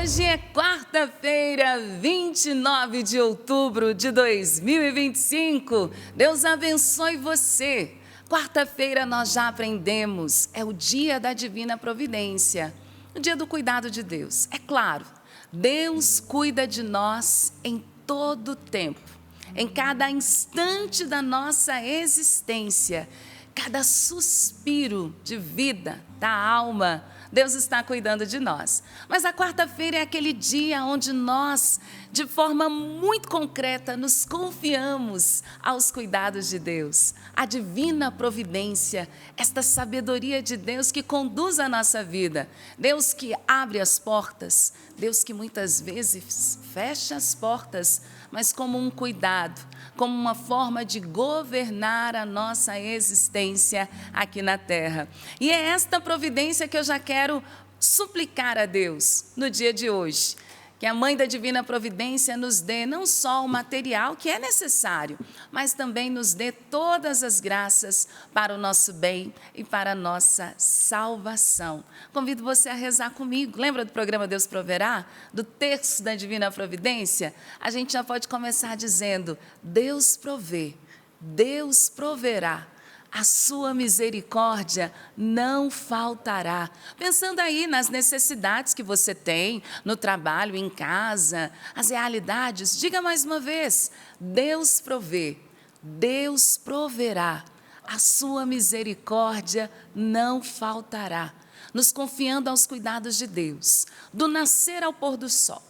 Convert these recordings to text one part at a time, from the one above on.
Hoje é quarta-feira, 29 de outubro de 2025. Deus abençoe você. Quarta-feira nós já aprendemos, é o dia da divina providência, o dia do cuidado de Deus. É claro, Deus cuida de nós em todo o tempo, em cada instante da nossa existência, cada suspiro de vida da alma, Deus está cuidando de nós. Mas a quarta-feira é aquele dia onde nós, de forma muito concreta, nos confiamos aos cuidados de Deus. A divina providência, esta sabedoria de Deus que conduz a nossa vida. Deus que abre as portas, Deus que muitas vezes fecha as portas, mas como um cuidado, como uma forma de governar a nossa existência aqui na terra. E é esta providência que eu já quero suplicar a Deus no dia de hoje. Que a Mãe da Divina Providência nos dê não só o material que é necessário, mas também nos dê todas as graças para o nosso bem e para a nossa salvação. Convido você a rezar comigo. Lembra do programa Deus Proverá? Do terço da Divina Providência? A gente já pode começar dizendo: Deus provê, Deus proverá. A sua misericórdia não faltará. Pensando aí nas necessidades que você tem no trabalho, em casa, as realidades, diga mais uma vez: Deus provê, Deus proverá. A sua misericórdia não faltará. Nos confiando aos cuidados de Deus, do nascer ao pôr do sol.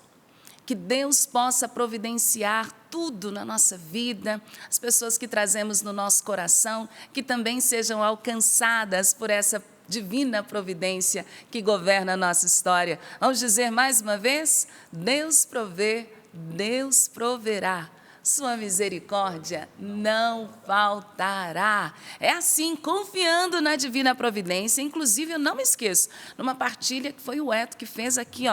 Que Deus possa providenciar tudo na nossa vida, as pessoas que trazemos no nosso coração, que também sejam alcançadas por essa divina providência que governa a nossa história. Vamos dizer mais uma vez: Deus provê, Deus proverá. Sua misericórdia não faltará. É assim, confiando na divina providência. Inclusive, eu não me esqueço, numa partilha que foi o Eto que fez aqui,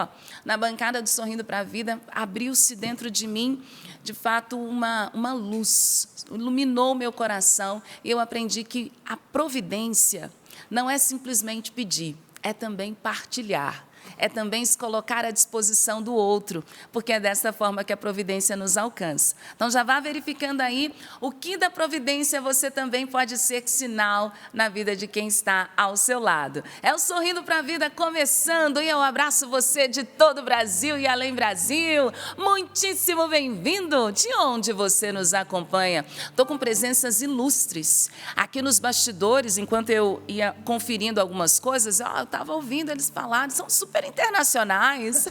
na bancada do Sorrindo para a Vida, abriu-se dentro de mim, de fato, uma luz, iluminou meu coração, e eu aprendi que a providência não é simplesmente pedir, é também partilhar. É também se colocar à disposição do outro, porque é dessa forma que a providência nos alcança. Então, já vá verificando aí o que da providência você também pode ser sinal na vida de quem está ao seu lado. É o Sorrindo para a Vida começando, e eu abraço você de todo o Brasil e além Brasil. Muitíssimo bem-vindo de onde você nos acompanha. Estou com presenças ilustres aqui nos bastidores, enquanto eu ia conferindo algumas coisas, eu estava ouvindo eles falarem, são super internacionais.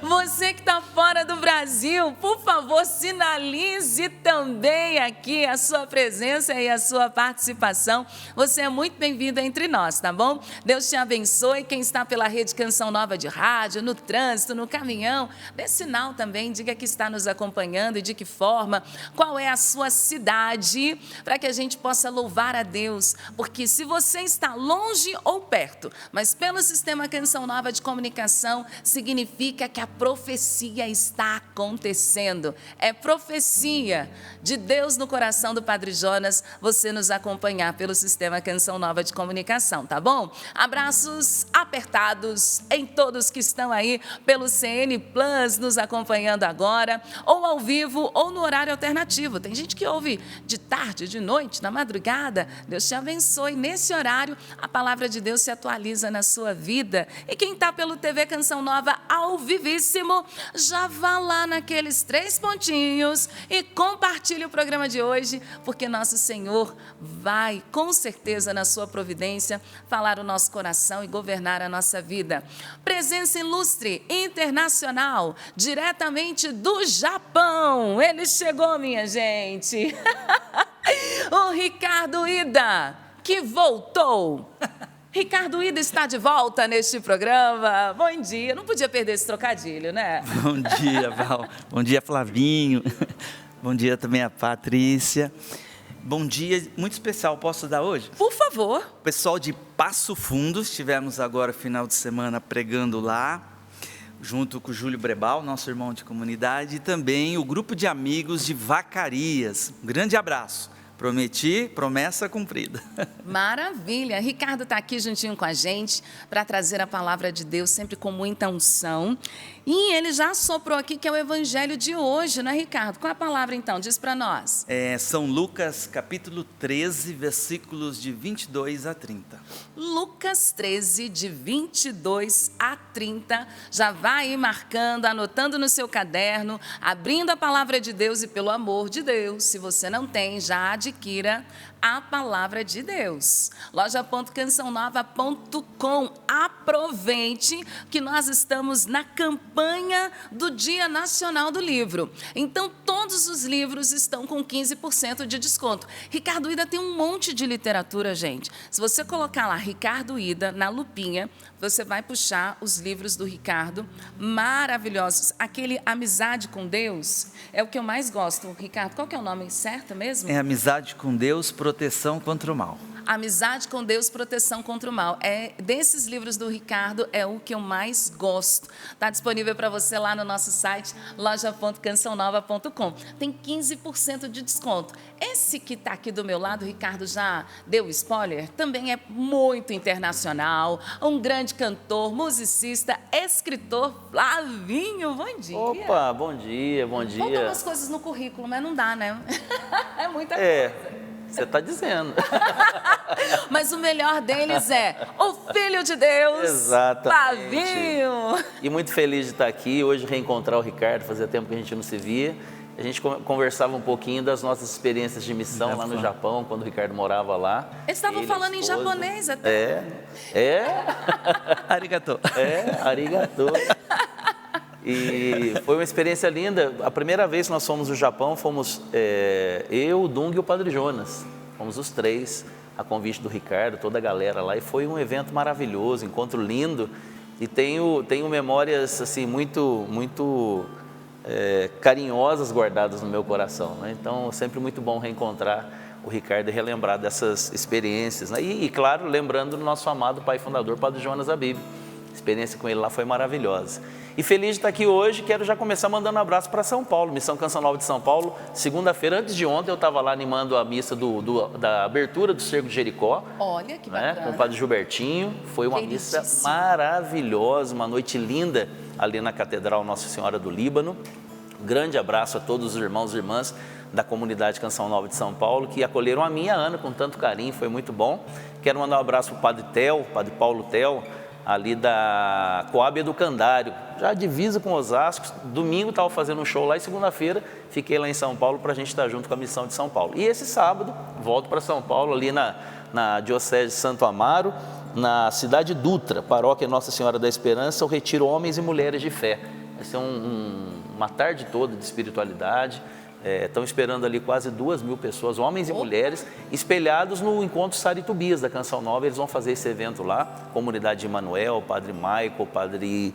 Você que está fora do Brasil, por favor, sinalize também aqui a sua presença e a sua participação. Você é muito bem-vindo entre nós, tá bom? Deus te abençoe. Quem está pela Rede Canção Nova de Rádio, no trânsito, no caminhão, dê sinal também, diga que está nos acompanhando e de que forma, qual é a sua cidade, para que a gente possa louvar a Deus. Porque se você está longe ou perto, mas pelo Sistema Canção Nova de Comunicação, significa que a profecia está acontecendo. É profecia de Deus no coração do Padre Jonas, você nos acompanhar pelo Sistema Canção Nova de Comunicação, tá bom? Abraços apertados em todos que estão aí pelo CN Plus nos acompanhando agora, ou ao vivo, ou no horário alternativo. Tem gente que ouve de tarde, de noite, na madrugada. Deus te abençoe. Nesse horário, a palavra de Deus se atualiza na sua vida. E quem está pelo TV Canção Nova ao vivíssimo, já vá lá naqueles 3 pontinhos e compartilhe o programa de hoje, porque nosso Senhor vai, com certeza, na sua providência, falar o nosso coração e governar a nossa vida. Presença ilustre, internacional, diretamente do Japão. Ele chegou, minha gente. O Ricardo Ida, que voltou. Ricardo Ida está de volta neste programa. Bom dia. Não podia perder esse trocadilho, né? Bom dia, Val. Bom dia, Flavinho. Bom dia também a Patrícia. Bom dia muito especial, posso dar hoje? Por favor. Pessoal de Passo Fundo, estivemos agora final de semana pregando lá, junto com o Júlio Brebal, nosso irmão de comunidade, e também o grupo de amigos de Vacarias. Um grande abraço Prometi, promessa cumprida. Maravilha! Ricardo está aqui juntinho com a gente para trazer a palavra de Deus sempre com muita unção. E ele já soprou aqui que é o evangelho de hoje, né, Ricardo? Qual é a palavra então? Diz para nós. São Lucas capítulo 13, versículos de 22 a 30. Lucas 13, de 22 a 30. Já vai aí marcando, anotando no seu caderno, abrindo a palavra de Deus e pelo amor de Deus, se você não tem, já adquira a palavra de Deus. Loja.cançãonova.com. Aproveite que nós estamos na campanha do Dia Nacional do Livro. Então, todos os livros estão com 15% de desconto. Ricardo Ida tem um monte de literatura, gente. Se você colocar lá Ricardo Ida na lupinha, você vai puxar os livros do Ricardo, maravilhosos. Aquele Amizade com Deus é o que eu mais gosto. Ricardo, qual que é o nome certo mesmo? É Amizade com Deus, Proteção contra o Mal. Amizade com Deus, Proteção contra o Mal. Desses livros do Ricardo, é o que eu mais gosto. Está disponível para você lá no nosso site, loja.cançãonova.com. Tem 15% de desconto. Esse que está aqui do meu lado, o Ricardo já deu spoiler, também é muito internacional, um grande cantor, musicista, escritor, Flavinho. Bom dia. Opa, bom dia, bom dia. Faltam umas coisas no currículo, mas não dá, né? É muita coisa. Você está dizendo. Mas o melhor deles é o Filho de Deus, Exatamente. Flavinho. E muito feliz de estar aqui, hoje reencontrar o Ricardo, fazia tempo que a gente não se via. A gente conversava um pouquinho das nossas experiências de missão lá no Japão, quando o Ricardo morava lá. Eles estavam falando em japonês até. Arigato. Arigato. E foi uma experiência linda. A primeira vez que nós fomos no Japão, fomos eu, o Dung e o Padre Jonas. Fomos os três, a convite do Ricardo, toda a galera lá. E foi um evento maravilhoso, encontro lindo. E tenho memórias assim, muito carinhosas guardadas no meu coração, né? Então, é sempre muito bom reencontrar o Ricardo e relembrar dessas experiências, né? E, claro, lembrando do nosso amado pai fundador, Padre Jonas Abib. A experiência com ele lá foi maravilhosa. E feliz de estar aqui hoje, quero já começar mandando um abraço para São Paulo, Missão Canção Nova de São Paulo. Segunda-feira, antes de ontem, eu estava lá animando a missa da abertura do Cerco de Jericó. Olha que bacana. Com o Padre Gilbertinho. Foi uma missa maravilhosa, uma noite linda ali na Catedral Nossa Senhora do Líbano. Um grande abraço a todos os irmãos e irmãs da comunidade Canção Nova de São Paulo, que acolheram a minha Ana com tanto carinho, foi muito bom. Quero mandar um abraço para o Padre Tel, Padre Paulo Tel, ali da Coab Educandário, já divisa com Osasco. Domingo estava fazendo um show lá e segunda-feira fiquei lá em São Paulo para a gente estar junto com a missão de São Paulo. E esse sábado volto para São Paulo, ali na Diocese de Santo Amaro, na cidade Dutra, paróquia Nossa Senhora da Esperança, o retiro Homens e Mulheres de Fé. Vai ser uma tarde toda de espiritualidade. Estão esperando ali quase 2.000 pessoas, homens e mulheres, espelhados no Encontro Sara Tobias da Canção Nova. Eles vão fazer esse evento lá, comunidade de Emanuel, Padre Maico, Padre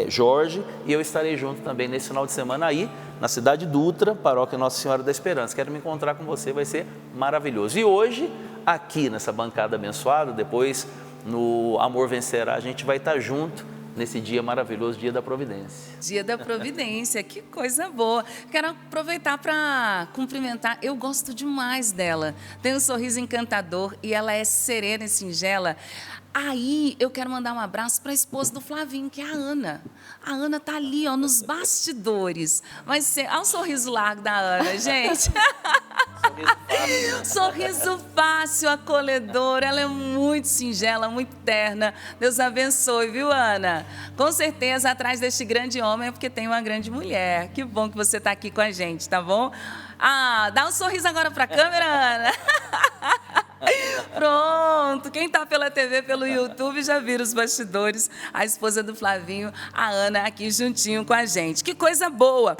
Jorge, e eu estarei junto também nesse final de semana aí, na cidade Dutra, paróquia Nossa Senhora da Esperança. Quero me encontrar com você, vai ser maravilhoso. E hoje, aqui nessa bancada abençoada, depois no Amor Vencerá, a gente vai estar junto nesse dia maravilhoso, Dia da Providência. Dia da Providência, que coisa boa. Quero aproveitar para cumprimentar, eu gosto demais dela. Tem um sorriso encantador e ela é serena e singela. Aí eu quero mandar um abraço para a esposa do Flavinho, que é a Ana. A Ana tá ali, ó, nos bastidores. Mas olha o sorriso largo da Ana, gente. Sorriso fácil, acolhedor. Ela é muito singela, muito terna. Deus abençoe, viu, Ana? Com certeza, atrás deste grande homem é porque tem uma grande mulher. Que bom que você está aqui com a gente, tá bom? Dá um sorriso agora para a câmera, Ana. Pronto, quem está pela TV, pelo YouTube, já viram os bastidores, a esposa do Flavinho, a Ana, aqui juntinho com a gente. Que coisa boa!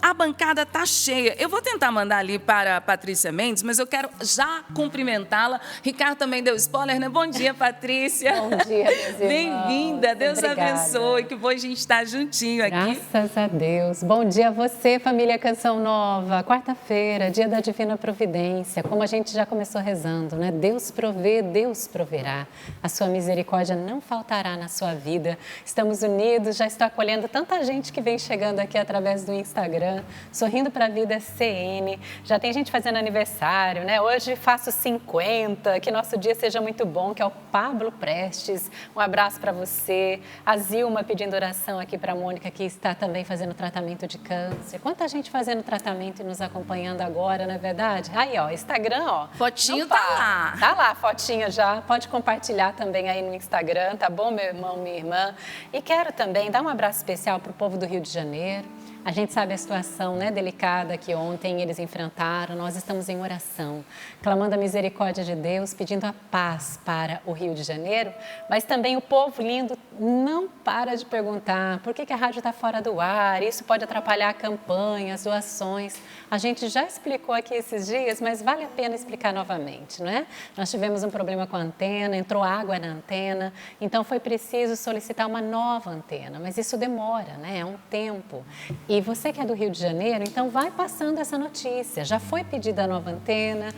A bancada tá cheia. Eu vou tentar mandar ali para a Patrícia Mendes, mas eu quero já cumprimentá-la. Ricardo também deu spoiler, né? Bom dia, Patrícia. Bom dia, meus irmãos. Bem-vinda, Deus Obrigada. Abençoe, que bom a gente estar juntinho aqui. Graças a Deus. Bom dia a você, família Canção Nova. Quarta-feira, dia da Divina Providência, como a gente já começou rezando, né? Deus provê Deus proverá. A sua misericórdia não faltará na sua vida. Estamos unidos, já estou acolhendo tanta gente que vem chegando aqui através do Instagram. Sorrindo para a Vida CN. Já tem gente fazendo aniversário, né? Hoje faço 50, que nosso dia seja muito bom, que é o Pablo Prestes. Um abraço para você. A Zilma pedindo oração aqui para a Mônica, que está também fazendo tratamento de câncer. Quanta gente fazendo tratamento e nos acompanhando agora, não é verdade? Aí, ó, Instagram, ó. Fotinho tá lá. Tá lá, fotinha já. Pode compartilhar também aí no Instagram, tá bom, meu irmão, minha irmã? E quero também dar um abraço especial para o povo do Rio de Janeiro. A gente sabe a situação, né, delicada que ontem eles enfrentaram. Nós estamos em oração, clamando a misericórdia de Deus, pedindo a paz para o Rio de Janeiro. Mas também o povo lindo não para de perguntar por que a rádio está fora do ar. Isso pode atrapalhar a campanha, as doações. A gente já explicou aqui esses dias, mas vale a pena explicar novamente, não é? Nós tivemos um problema com a antena, entrou água na antena, então foi preciso solicitar uma nova antena. Mas isso demora, né? É um tempo. E você que é do Rio de Janeiro, então vai passando essa notícia. Já foi pedida a nova antena,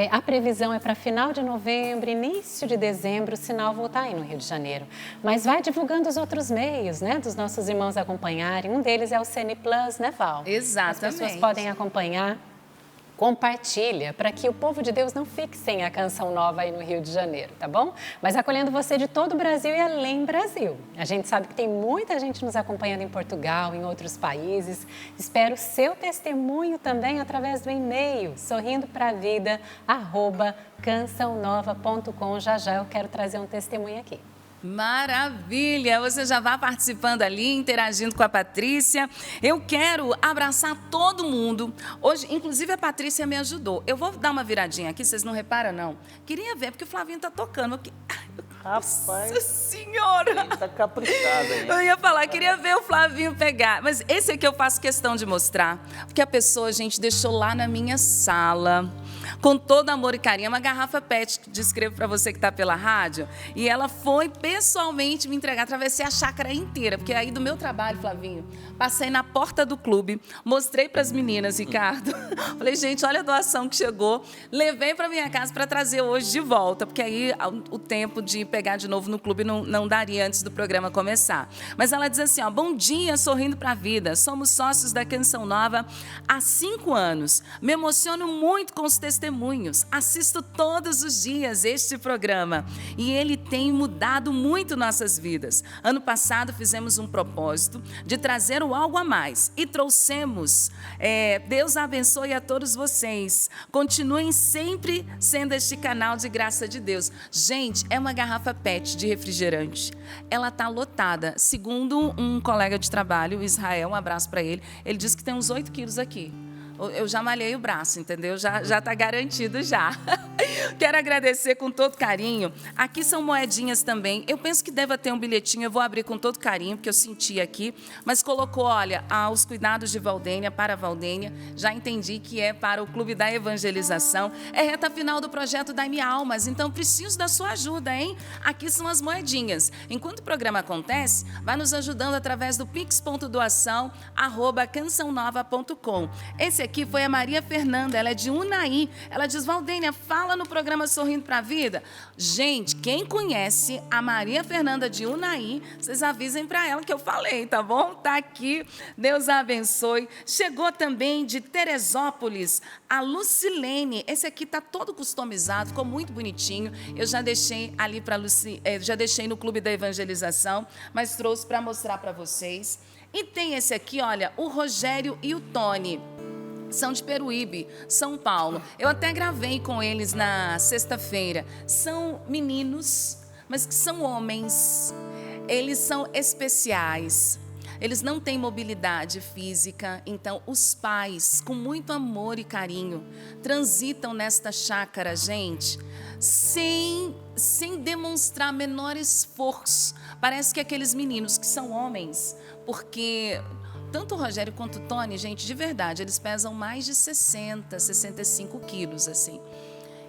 a previsão é para final de novembro, início de dezembro, o sinal voltar aí no Rio de Janeiro. Mas vai divulgando os outros meios, né, dos nossos irmãos acompanharem. Um deles é o CN Plus, né, Val? Exatamente. As pessoas podem acompanhar. Compartilha, para que o povo de Deus não fique sem a Canção Nova aí no Rio de Janeiro, tá bom? Mas acolhendo você de todo o Brasil e além Brasil. A gente sabe que tem muita gente nos acompanhando em Portugal, em outros países. Espero seu testemunho também através do e-mail sorrindopravida@cançãonova.com. Já eu quero trazer um testemunho aqui. Maravilha! Você já vai participando ali, interagindo com a Patrícia. Eu quero abraçar todo mundo. Hoje, inclusive, a Patrícia me ajudou. Eu vou dar uma viradinha aqui, vocês não reparam, não? Queria ver, porque o Flavinho tá tocando aqui. Rapaz, Nossa Senhora! tá caprichada aí. Eu ia falar, queria ver o Flavinho pegar. Mas esse aqui eu faço questão de mostrar, porque a pessoa, gente, deixou lá na minha sala, com todo amor e carinho, uma garrafa PET, que descrevo para você que está pela rádio, e ela foi pessoalmente me entregar, atravessei a chácara inteira, porque aí do meu trabalho, Flavinho, passei na porta do clube, mostrei para as meninas, Ricardo, falei, gente, olha a doação que chegou, levei para minha casa para trazer hoje de volta, porque aí o tempo de pegar de novo no clube não daria antes do programa começar. Mas ela diz assim, ó, bom dia, sorrindo para a vida, somos sócios da Canção Nova há 5 anos, me emociono muito com os testemunhos, assisto todos os dias este programa e ele tem mudado muito nossas vidas. Ano passado fizemos um propósito de trazer o algo a mais e trouxemos. Deus abençoe a todos vocês, continuem sempre sendo este canal de graça de Deus. Gente, é uma garrafa PET de refrigerante, ela está lotada, segundo um colega de trabalho, o Israel, um abraço para ele disse que tem uns 8 quilos aqui. Eu já malhei o braço, entendeu? Já está garantido já. Quero agradecer com todo carinho. Aqui são moedinhas também. Eu penso que deva ter um bilhetinho. Eu vou abrir com todo carinho, porque eu senti aqui. Mas colocou, olha, aos cuidados de Valdênia, para Valdênia. Já entendi que é para o Clube da Evangelização. É reta final do projeto Dai-me Almas. Então, preciso da sua ajuda, hein? Aqui são as moedinhas. Enquanto o programa acontece, vai nos ajudando através do pix.doação@cançãonova.com. Esse aqui foi a Maria Fernanda, ela é de Unai. Ela diz, Valdênia, fala no programa Sorrindo para a Vida. Gente, quem conhece a Maria Fernanda de Unai, vocês avisem para ela que eu falei, tá bom? Tá aqui, Deus a abençoe. Chegou também de Teresópolis, a Lucilene. Esse aqui tá todo customizado, ficou muito bonitinho. Eu já deixei ali para já deixei no Clube da Evangelização, mas trouxe para mostrar para vocês. E tem esse aqui, olha, o Rogério e o Tony. São de Peruíbe, São Paulo. Eu até gravei com eles na sexta-feira. São meninos, mas que são homens. Eles são especiais. Eles não têm mobilidade física, então os pais, com muito amor e carinho, transitam nesta chácara, gente, sem demonstrar menor esforço. Parece que aqueles meninos que são homens, porque tanto o Rogério quanto o Tony, gente, de verdade, eles pesam mais de 60, 65 quilos, assim.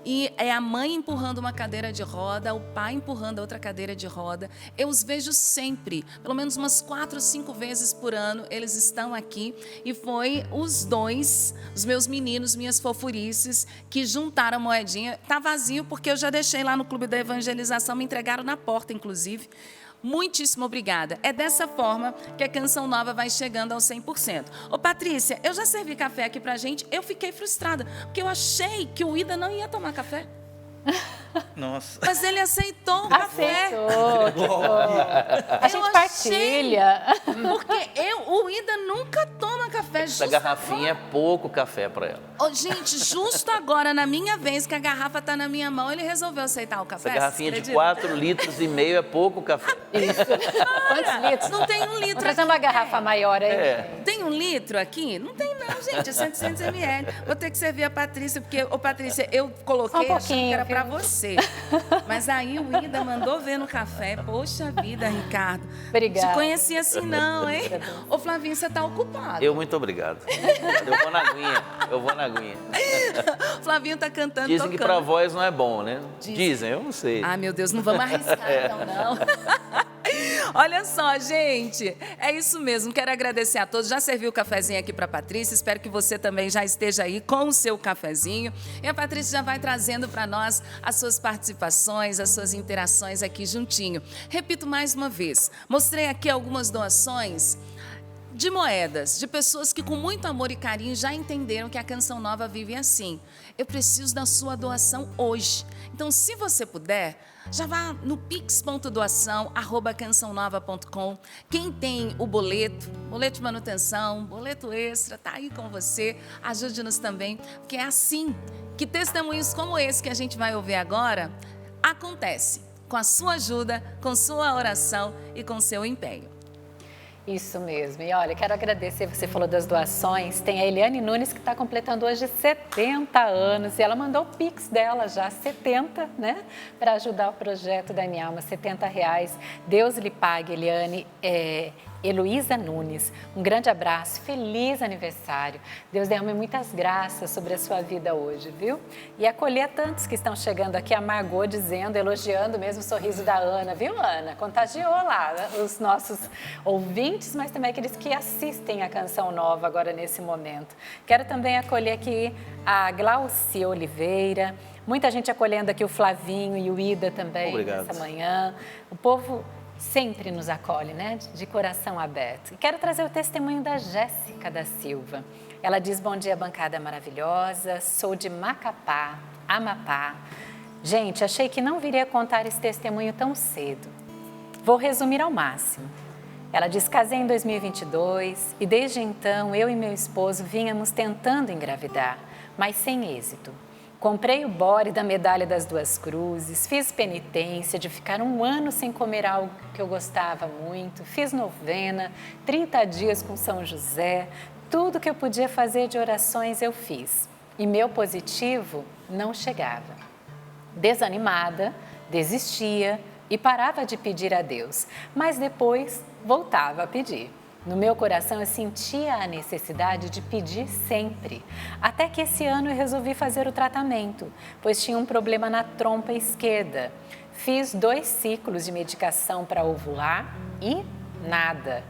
e é a mãe empurrando uma cadeira de roda, o pai empurrando a outra cadeira de roda. Eu os vejo sempre, pelo menos umas 4 ou 5 vezes por ano, eles estão aqui. E foi os dois, os meus meninos, minhas fofurices, que juntaram a moedinha. Tá vazio porque eu já deixei lá no Clube da Evangelização, me entregaram na porta, inclusive. Muitíssimo obrigada. É dessa forma que a Canção Nova vai chegando ao 100%. Ô, Patrícia, eu já servi café aqui pra gente, eu fiquei frustrada, porque eu achei que o Ida não ia tomar café. Nossa. Mas ele aceitou o café. Aceitou, que bom. A gente partilha. Porque o Ida nunca toma café. Essa garrafinha é pouco café para ela. Oh, gente, justo agora, na minha vez, que a garrafa tá na minha mão, ele resolveu aceitar o café. Essa garrafinha de 4,5 litros é pouco café. Isso. Quantos litros? Não tem 1 litro. Traz uma garrafa maior aí. Tem 1 litro aqui? Não tem não, gente. É 700 ml. Vou ter que servir a Patrícia, porque, ô Patrícia, eu coloquei achando que era pra você. Mas aí o Ida mandou ver no café. Poxa vida, Ricardo. Obrigada. Te conhecia assim não, hein? Ô Flavinho, você tá ocupado. Muito obrigado. Eu vou na aguinha. Flavinho tá cantando, Dizem que pra voz não é bom, né? Dizem, eu não sei. Ai, meu Deus, não vamos arriscar então, não. Olha só, gente, é isso mesmo. Quero agradecer a todos. Já servi o cafezinho aqui para a Patrícia. Espero que você também já esteja aí com o seu cafezinho. E a Patrícia já vai trazendo para nós as suas participações, as suas interações aqui juntinho. Repito mais uma vez. Mostrei aqui algumas doações de moedas, de pessoas que com muito amor e carinho já entenderam que a Canção Nova vive assim. Eu preciso da sua doação hoje. Então, se você puder, já vá no pix.doação@cançãonova.com. Quem tem o boleto de manutenção, boleto extra, tá aí com você. Ajude-nos também, porque é assim que testemunhos como esse que a gente vai ouvir agora acontece com a sua ajuda, com sua oração e com seu empenho. Isso mesmo. E olha, quero agradecer, você falou das doações. Tem a Eliane Nunes que está completando hoje 70 anos e ela mandou o Pix dela já, 70, né? Para ajudar o projeto da Minha Alma, R$70. Deus lhe pague, Eliane. Heloísa Nunes, um grande abraço, feliz aniversário. Deus derrame muitas graças sobre a sua vida hoje, viu? E acolher tantos que estão chegando aqui, a Margot dizendo, elogiando mesmo o sorriso da Ana, viu, Ana? Contagiou lá os nossos ouvintes, mas também aqueles que assistem a Canção Nova agora nesse momento. Quero também acolher aqui a Glaucia Oliveira, muita gente acolhendo aqui o Flavinho e o Ida também. Obrigado. Nessa manhã. O povo sempre nos acolhe, né? De coração aberto. E quero trazer o testemunho da Jéssica da Silva. Ela diz, bom dia, bancada maravilhosa, sou de Macapá, Amapá. Gente, achei que não viria contar esse testemunho tão cedo. Vou resumir ao máximo. Ela diz, casei em 2022 e desde então eu e meu esposo vínhamos tentando engravidar, mas sem êxito. Comprei o bore da medalha das 2 cruzes, fiz penitência de ficar 1 ano sem comer algo que eu gostava muito, fiz novena, 30 dias com São José, tudo que eu podia fazer de orações eu fiz. E meu positivo não chegava. Desanimada, desistia e parava de pedir a Deus, mas depois voltava a pedir. No meu coração eu sentia a necessidade de pedir sempre, até que esse ano eu resolvi fazer o tratamento, pois tinha um problema na trompa esquerda. Fiz 2 ciclos de medicação para ovular e nada.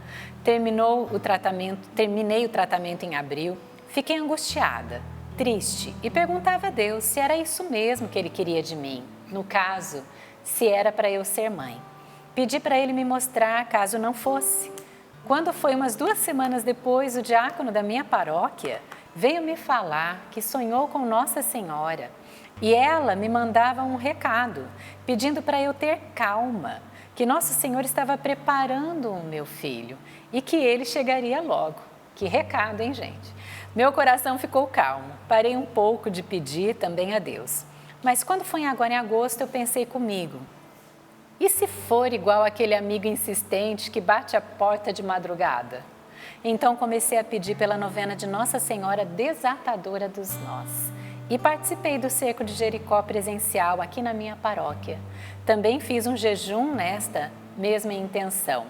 Terminei o tratamento em abril, fiquei angustiada, triste e perguntava a Deus se era isso mesmo que Ele queria de mim, no caso, se era para eu ser mãe. Pedi para Ele me mostrar caso não fosse. Quando foi umas 2 semanas depois, o diácono da minha paróquia veio me falar que sonhou com Nossa Senhora e ela me mandava um recado pedindo para eu ter calma, que Nosso Senhor estava preparando o meu filho e que ele chegaria logo. Que recado, hein, gente? Meu coração ficou calmo, parei um pouco de pedir também a Deus. Mas quando foi agora em agosto, eu pensei comigo, e se for igual aquele amigo insistente que bate a porta de madrugada? Então comecei a pedir pela novena de Nossa Senhora Desatadora dos Nós. E participei do Cerco de Jericó presencial aqui na minha paróquia. Também fiz um jejum nesta mesma intenção.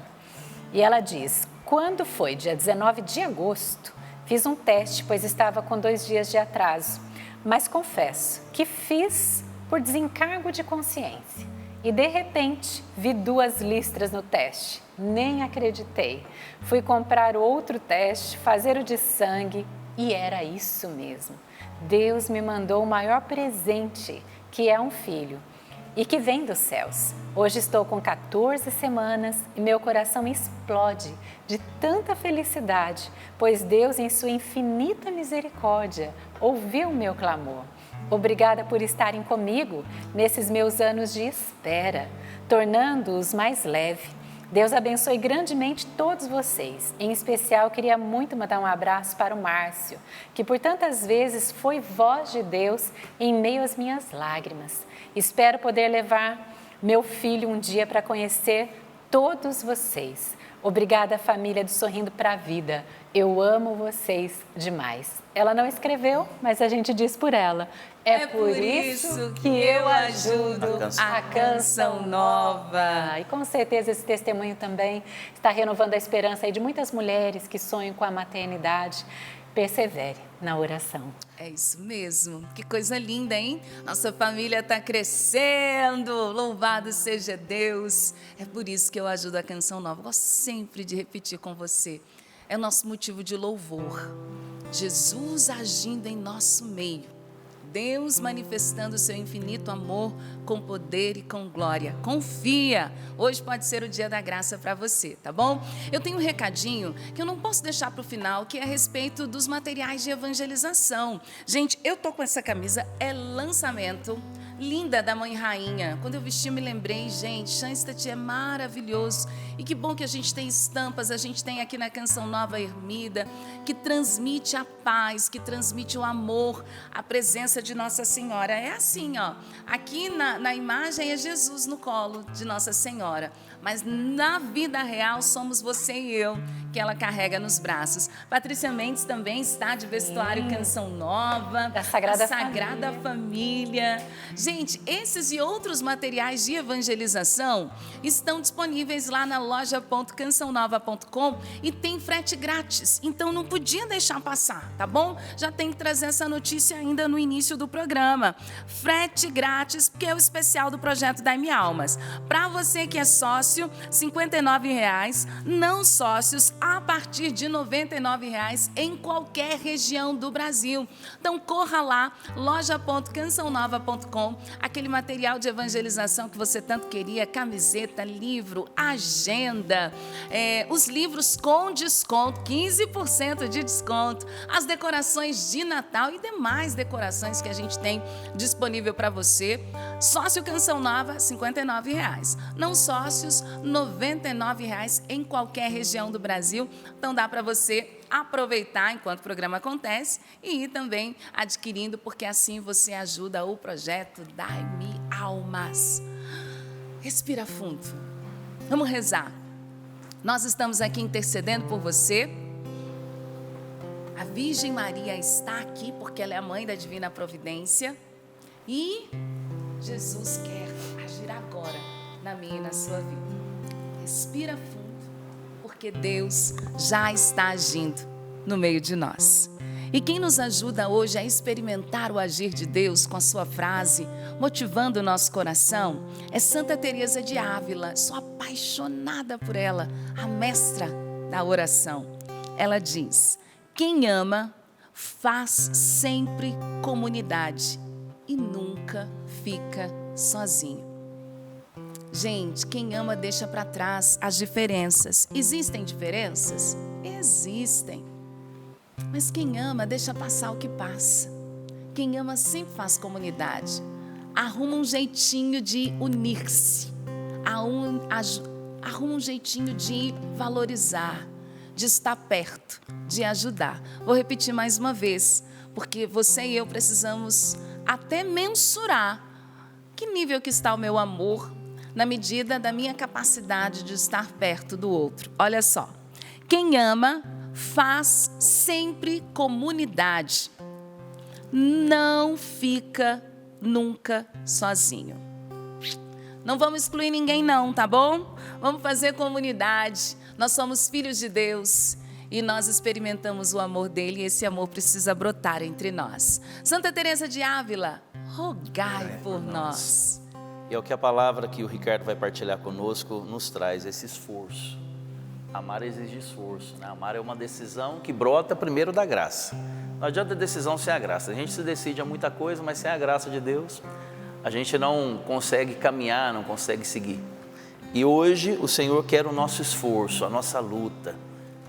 E ela diz, quando foi dia 19 de agosto, fiz um teste, pois estava com 2 dias de atraso. Mas confesso que fiz por desencargo de consciência. E de repente vi 2 listras no teste. Nem acreditei. Fui comprar outro teste, fazer o de sangue e era isso mesmo. Deus me mandou o maior presente, que é um filho e que vem dos céus. Hoje estou com 14 semanas e meu coração explode de tanta felicidade, pois Deus, em sua infinita misericórdia, ouviu o meu clamor. Obrigada por estarem comigo nesses meus anos de espera, tornando-os mais leve. Deus abençoe grandemente todos vocês. Em especial, queria muito mandar um abraço para o Márcio, que por tantas vezes foi voz de Deus em meio às minhas lágrimas. Espero poder levar meu filho um dia para conhecer todos vocês. Obrigada, família do Sorrindo para a Vida. Eu amo vocês demais. Ela não escreveu, mas a gente diz por ela. É por isso que eu ajudo a Canção Nova. E com certeza esse testemunho também está renovando a esperança aí de muitas mulheres que sonham com a maternidade. Persevere na oração. É isso mesmo. Que coisa linda, hein? Nossa família está crescendo. Louvado seja Deus. É por isso que eu ajudo a Canção Nova. Eu gosto sempre de repetir com você. É o nosso motivo de louvor. Jesus agindo em nosso meio. Deus manifestando o seu infinito amor com poder e com glória. Confia! Hoje pode ser o dia da graça para você, tá bom? Eu tenho um recadinho que eu não posso deixar para o final, que é a respeito dos materiais de evangelização. Gente, eu tô com essa camisa, é lançamento, linda, da Mãe Rainha. Quando eu vesti, eu me lembrei, gente, Schanstatt é maravilhoso. E que bom que a gente tem estampas, a gente tem aqui na Canção Nova Ermida, que transmite a paz, que transmite o amor, a presença de Nossa Senhora. É assim, ó, aqui na imagem é Jesus no colo de Nossa Senhora, mas na vida real somos você e eu, que ela carrega nos braços. Patrícia Mendes também está de vestuário Canção Nova, da Sagrada Família. Gente, esses e outros materiais de evangelização estão disponíveis lá na loja.cançãonova.com e tem frete grátis, então não podia deixar passar, tá bom? Já tem que trazer essa notícia ainda no início do programa. Frete grátis, porque é o especial do projeto Dai-me Almas. Para você que é sócio, R$ 59,00, não sócios, a partir de R$ 99,00 em qualquer região do Brasil. Então corra lá, loja.cançãonova.com, aquele material de evangelização que você tanto queria, camiseta, livro, agenda, os livros com desconto, 15% de desconto, as decorações de Natal e demais decorações que a gente tem disponível para você. Sócio Canção Nova, R$ 59,00. Não sócios, R$ 99,00 em qualquer região do Brasil. Então dá para você aproveitar enquanto o programa acontece e ir também adquirindo, porque assim você ajuda o projeto Dai-me Almas. Respira fundo. Vamos rezar. Nós estamos aqui intercedendo por você. A Virgem Maria está aqui porque ela é a mãe da Divina Providência e Jesus quer agir agora na minha e na sua vida. Respira fundo, porque Deus já está agindo no meio de nós. E quem nos ajuda hoje a experimentar o agir de Deus com a sua frase, motivando o nosso coração, é Santa Teresa de Ávila. Sou apaixonada por ela, a mestra da oração. Ela diz: quem ama faz sempre comunidade e nunca fica sozinho. Gente, quem ama deixa para trás as diferenças. Existem diferenças? Existem. Mas quem ama deixa passar o que passa. Quem ama sempre faz comunidade. Arruma um jeitinho de unir-se. Arruma um jeitinho de valorizar, de estar perto, de ajudar. Vou repetir mais uma vez, porque você e eu precisamos até mensurar que nível que está o meu amor, na medida da minha capacidade de estar perto do outro. Olha só, quem ama faz sempre comunidade, não fica nunca sozinho. Não vamos excluir ninguém não, tá bom? Vamos fazer comunidade, nós somos filhos de Deus e nós experimentamos o amor dele e esse amor precisa brotar entre nós. Santa Teresa de Ávila, rogai por nós. E é o que a palavra que o Ricardo vai partilhar conosco nos traz, esse esforço. Amar exige esforço, né? Amar é uma decisão que brota primeiro da graça. Não adianta decisão sem a graça. A gente se decide a muita coisa, mas sem a graça de Deus, a gente não consegue caminhar, não consegue seguir. E hoje o Senhor quer o nosso esforço, a nossa luta.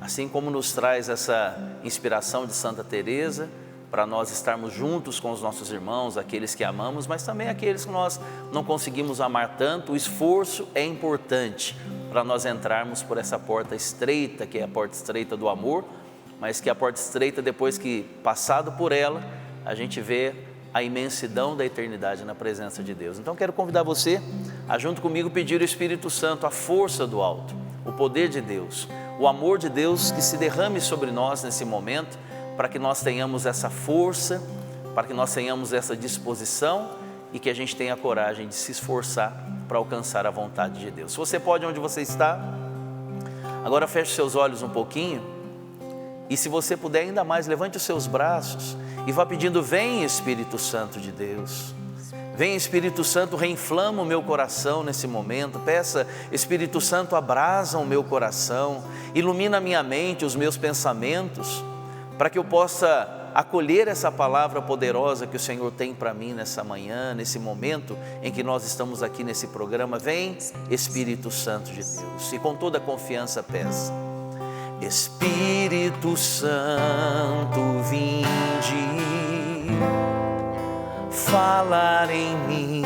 Assim como nos traz essa inspiração de Santa Teresa, para nós estarmos juntos com os nossos irmãos, aqueles que amamos, mas também aqueles que nós não conseguimos amar tanto, o esforço é importante para nós entrarmos por essa porta estreita, que é a porta estreita do amor, mas que a porta estreita, depois que passado por ela, a gente vê a imensidão da eternidade na presença de Deus. Então quero convidar você a junto comigo pedir ao Espírito Santo a força do alto, o poder de Deus, o amor de Deus que se derrame sobre nós nesse momento, para que nós tenhamos essa força, para que nós tenhamos essa disposição e que a gente tenha a coragem de se esforçar para alcançar a vontade de Deus. Se você pode, onde você está, agora feche seus olhos um pouquinho e, se você puder ainda mais, levante os seus braços e vá pedindo: vem Espírito Santo de Deus. Vem Espírito Santo, reinflama o meu coração nesse momento. Peça: Espírito Santo, abrasa o meu coração, ilumina a minha mente, os meus pensamentos, para que eu possa acolher essa palavra poderosa que o Senhor tem para mim nessa manhã, nesse momento em que nós estamos aqui nesse programa. Vem Espírito Santo de Deus, e com toda confiança peça: Espírito Santo, vinde falar em mim.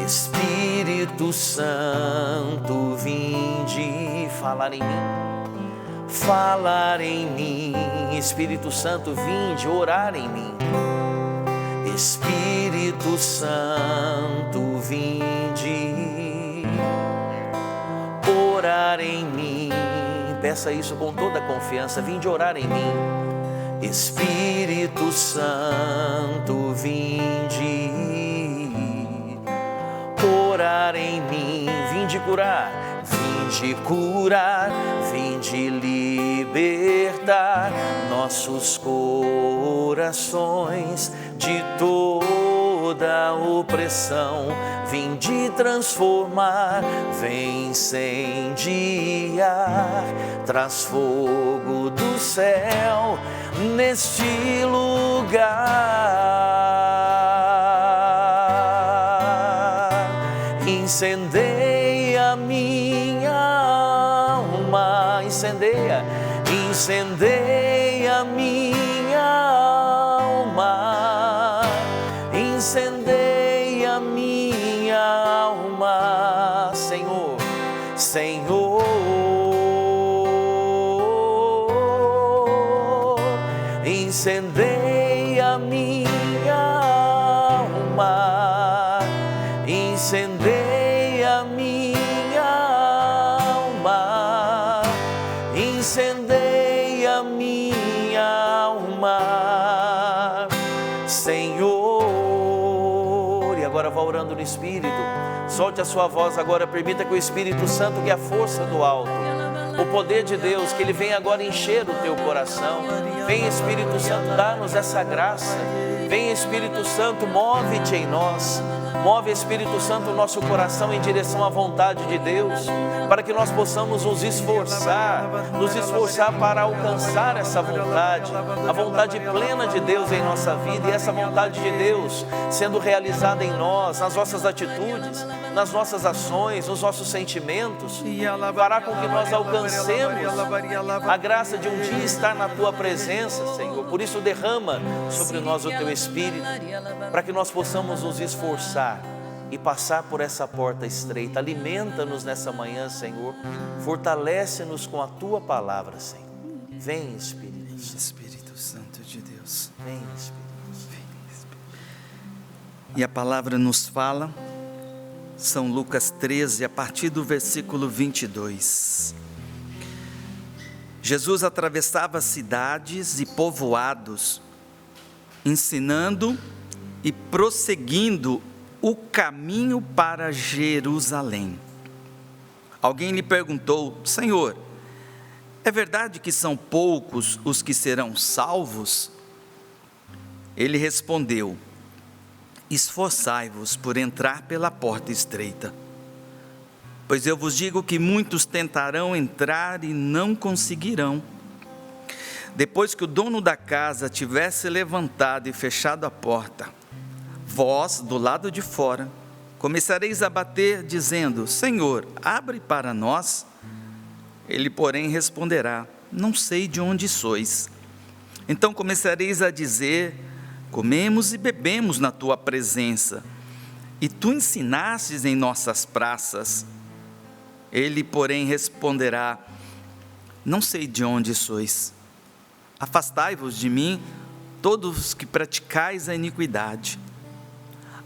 Espírito Santo, vinde falar em mim, falar em mim. Espírito Santo, vinde orar em mim. Espírito Santo, vinde orar em mim. Peça isso com toda a confiança: vinde orar em mim. Espírito Santo, vinde orar em mim. Vinde curar, vinde curar, vinde libertar nossos corações de toda opressão. Vinde transformar, vem incendiar, traz fogo do céu neste lugar. Incendeia minha alma, incendeia, incendeia minha alma, incendeia minha alma, Senhor, Senhor. Incendeia minha alma, incendeia minha alma, incendeia minha alma, Senhor. E agora vá orando no Espírito, solte a sua voz agora, permita que o Espírito Santo, que é a força do alto, o poder de Deus, que Ele venha agora encher o teu coração. Vem Espírito Santo, dá-nos essa graça. Vem Espírito Santo, move-te em nós. Move Espírito Santo o nosso coração em direção à vontade de Deus, para que nós possamos nos esforçar para alcançar essa vontade, a vontade plena de Deus em nossa vida. E essa vontade de Deus sendo realizada em nós, nas nossas atitudes, nas nossas ações, nos nossos sentimentos, fará com que nós alcancemos a graça de um dia estar na Tua presença, Senhor. Por isso derrama sobre nós o Teu Espírito, para que nós possamos nos esforçar e passar por essa porta estreita. Alimenta-nos nessa manhã, Senhor. Fortalece-nos com a Tua palavra, Senhor. Vem, Espírito Santo. Espírito Santo de Deus. Vem, Espírito Santo. E a palavra nos fala, São Lucas 13, a partir do versículo 22. Jesus atravessava cidades e povoados, ensinando e prosseguindo o caminho para Jerusalém. Alguém lhe perguntou: Senhor, é verdade que são poucos os que serão salvos? Ele respondeu: esforçai-vos por entrar pela porta estreita, pois eu vos digo que muitos tentarão entrar e não conseguirão. Depois que o dono da casa tivesse levantado e fechado a porta, vós, do lado de fora, começareis a bater, dizendo: Senhor, abre para nós. Ele, porém, responderá: não sei de onde sois. Então começareis a dizer: comemos e bebemos na tua presença, e tu ensinastes em nossas praças. Ele, porém, responderá: não sei de onde sois. Afastai-vos de mim, todos os que praticais a iniquidade.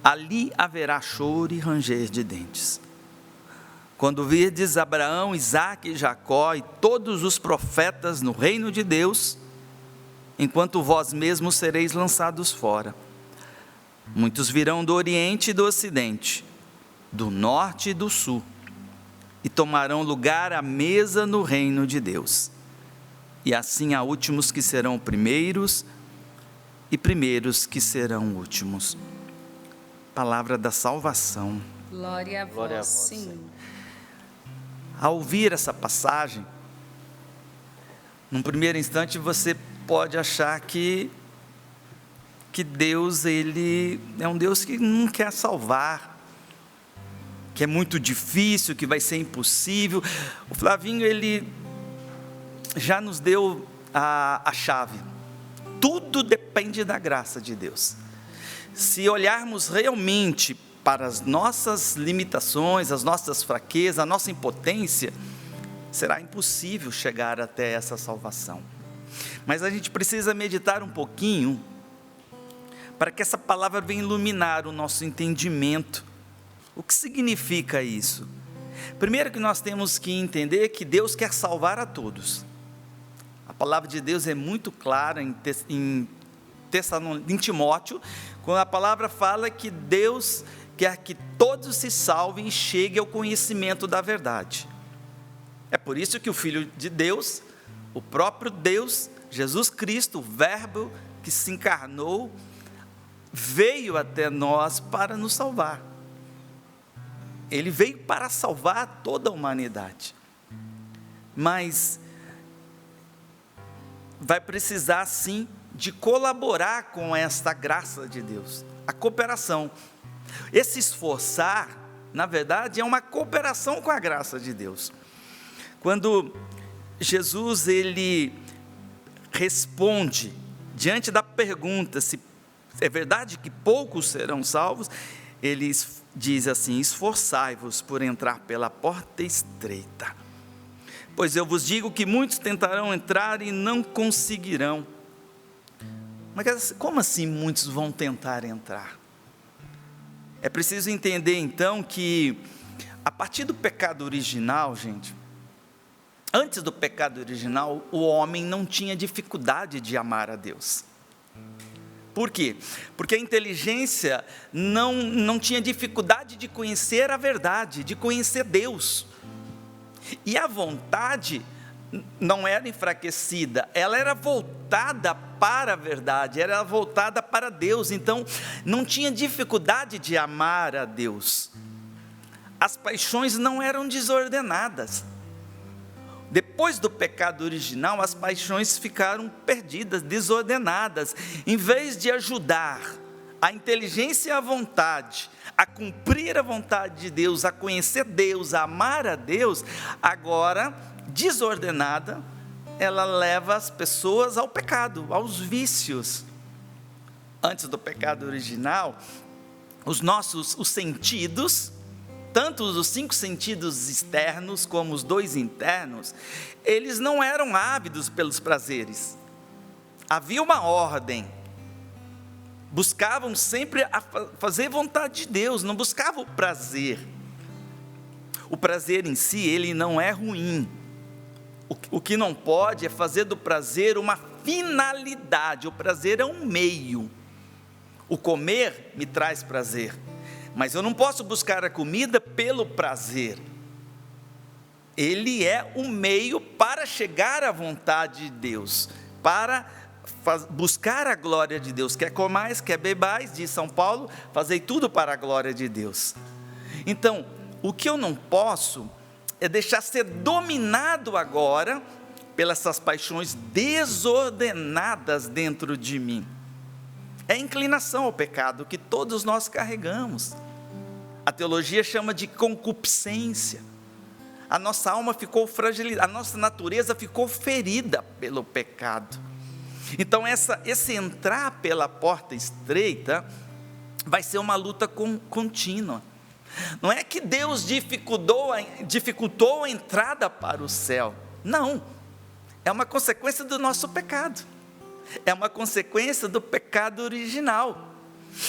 Ali haverá choro e ranger de dentes. Quando virdes Abraão, Isaque e Jacó e todos os profetas no reino de Deus, enquanto vós mesmos sereis lançados fora. Muitos virão do Oriente e do Ocidente, do Norte e do Sul, e tomarão lugar à mesa no reino de Deus. E assim há últimos que serão primeiros, e primeiros que serão últimos. Palavra da salvação. Glória a vós, Senhor. Ao ouvir essa passagem, num primeiro instante você pode achar que Deus, ele é um Deus que não quer salvar, que é muito difícil, que vai ser impossível. O Flavinho, ele já nos deu a chave. Tudo depende da graça de Deus. Se olharmos realmente para as nossas limitações, as nossas fraquezas, a nossa impotência, será impossível chegar até essa salvação. Mas a gente precisa meditar um pouquinho, para que essa palavra venha iluminar o nosso entendimento. O que significa isso? Primeiro que nós temos que entender que Deus quer salvar a todos. A palavra de Deus é muito clara em Timóteo, quando a palavra fala que Deus quer que todos se salvem e cheguem ao conhecimento da verdade. É por isso que o Filho de Deus, o próprio Deus, Jesus Cristo, o Verbo que se encarnou, veio até nós para nos salvar. Ele veio para salvar toda a humanidade. Mas vai precisar sim de colaborar com esta graça de Deus, a cooperação. Esse esforçar, na verdade, é uma cooperação com a graça de Deus. Quando Jesus, ele responde diante da pergunta se é verdade que poucos serão salvos, ele diz assim: esforçai-vos por entrar pela porta estreita, pois eu vos digo que muitos tentarão entrar e não conseguirão. Mas como assim muitos vão tentar entrar? É preciso entender então que a partir do pecado original, gente, antes do pecado original, o homem não tinha dificuldade de amar a Deus. Por quê? Porque a inteligência não tinha dificuldade de conhecer a verdade, de conhecer Deus. E a vontade não era enfraquecida, ela era voltada para a verdade, era voltada para Deus. Então, não tinha dificuldade de amar a Deus. As paixões não eram desordenadas. Depois do pecado original, as paixões ficaram perdidas, desordenadas. Em vez de ajudar a inteligência e a vontade a cumprir a vontade de Deus, a conhecer Deus, a amar a Deus, agora, desordenada, ela leva as pessoas ao pecado, aos vícios. Antes do pecado original, os sentidos, tanto os 5 sentidos externos como os 2 internos, eles não eram ávidos pelos prazeres. Havia uma ordem. Buscavam sempre a fazer vontade de Deus, não buscavam o prazer. O prazer em si, ele não é ruim. O que não pode é fazer do prazer uma finalidade. O prazer é um meio. O comer me traz prazer, mas eu não posso buscar a comida pelo prazer. ele é o meio para chegar à vontade de Deus, para buscar a glória de Deus. Quer comais, quer bebais, diz São Paulo, fazei tudo para a glória de Deus. Então, o que eu não posso é deixar ser dominado agora pelas essas paixões desordenadas dentro de mim. É a inclinação ao pecado que todos nós carregamos. A teologia chama de concupiscência. A nossa alma ficou fragilizada, a nossa natureza ficou ferida pelo pecado. Então esse entrar pela porta estreita vai ser uma luta contínua. Não é que Deus dificultou a entrada para o céu. Não, é uma consequência do nosso pecado. É uma consequência do pecado original.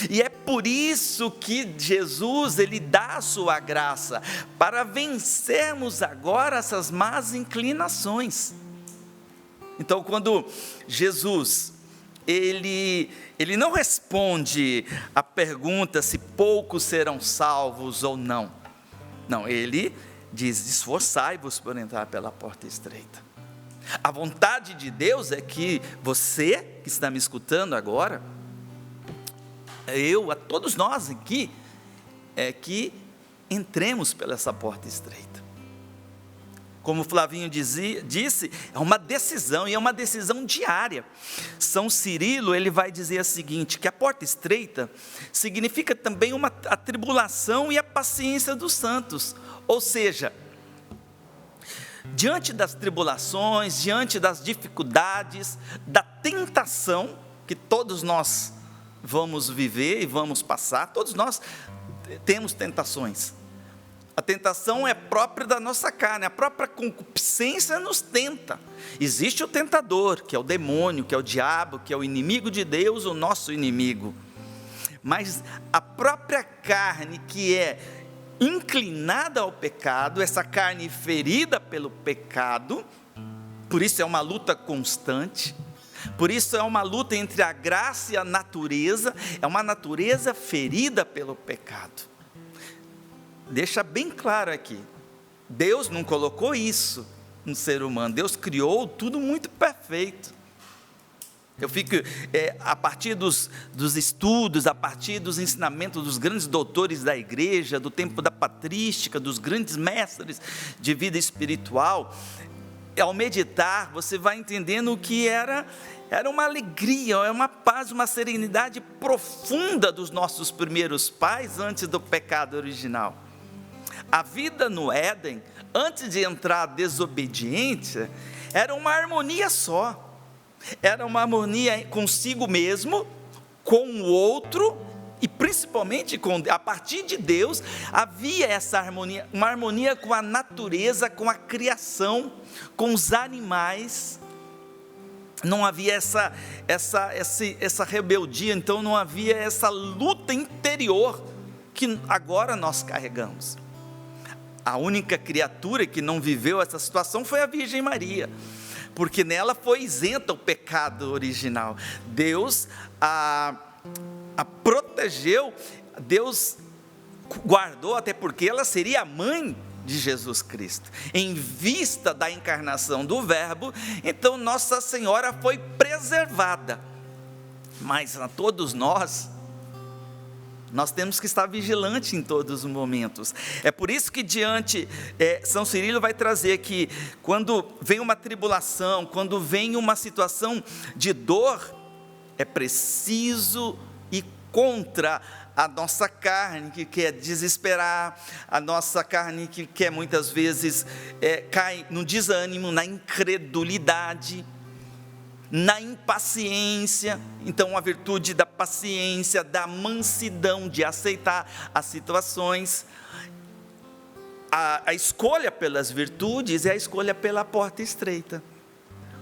E é por isso que Jesus, ele dá a sua graça, para vencermos agora essas más inclinações. Então, quando Jesus, ele não responde a pergunta se poucos serão salvos ou não. Não, ele diz: esforçai-vos por entrar pela porta estreita. A vontade de Deus é que você, que está me escutando agora, a todos nós aqui, é que entremos pela essa porta estreita. Como Flavinho disse, é uma decisão, e é uma decisão diária. São Cirilo, ele vai dizer o seguinte, que a porta estreita significa também a tribulação e a paciência dos santos. Ou seja, diante das tribulações, diante das dificuldades, da tentação que todos nós vamos viver e vamos passar, todos nós temos tentações. A tentação é própria da nossa carne, a própria concupiscência nos tenta. Existe o tentador, que é o demônio, que é o diabo, que é o inimigo de Deus, o nosso inimigo. Mas a própria carne que é inclinada ao pecado, essa carne ferida pelo pecado, por isso é uma luta constante. Por isso é uma luta entre a graça e a natureza, é uma natureza ferida pelo pecado. Deixa bem claro aqui, Deus não colocou isso no ser humano, Deus criou tudo muito perfeito. Eu fico, a partir dos estudos, a partir dos ensinamentos dos grandes doutores da igreja, do tempo da patrística, dos grandes mestres de vida espiritual, ao meditar, você vai entendendo o que era uma alegria, uma paz, uma serenidade profunda dos nossos primeiros pais antes do pecado original. A vida no Éden, antes de entrar a desobediência, era uma harmonia só. Era uma harmonia consigo mesmo, com o outro e principalmente a partir de Deus, havia essa harmonia, uma harmonia com a natureza, com a criação, com os animais. Não havia essa rebeldia, então não havia essa luta interior que agora nós carregamos. A única criatura que não viveu essa situação foi a Virgem Maria, porque nela foi isenta o pecado original. Deus a protegeu, Deus guardou, até porque ela seria a mãe de Jesus Cristo. Em vista da encarnação do Verbo, então Nossa Senhora foi preservada. Mas a todos nós temos que estar vigilantes em todos os momentos. É por isso que São Cirilo vai trazer que quando vem uma tribulação, quando vem uma situação de dor, é preciso ir contra a nossa carne que quer desesperar, a nossa carne que quer muitas vezes cai no desânimo, na incredulidade, na impaciência. Então a virtude da paciência, da mansidão, de aceitar as situações. A escolha pelas virtudes é a escolha pela porta estreita.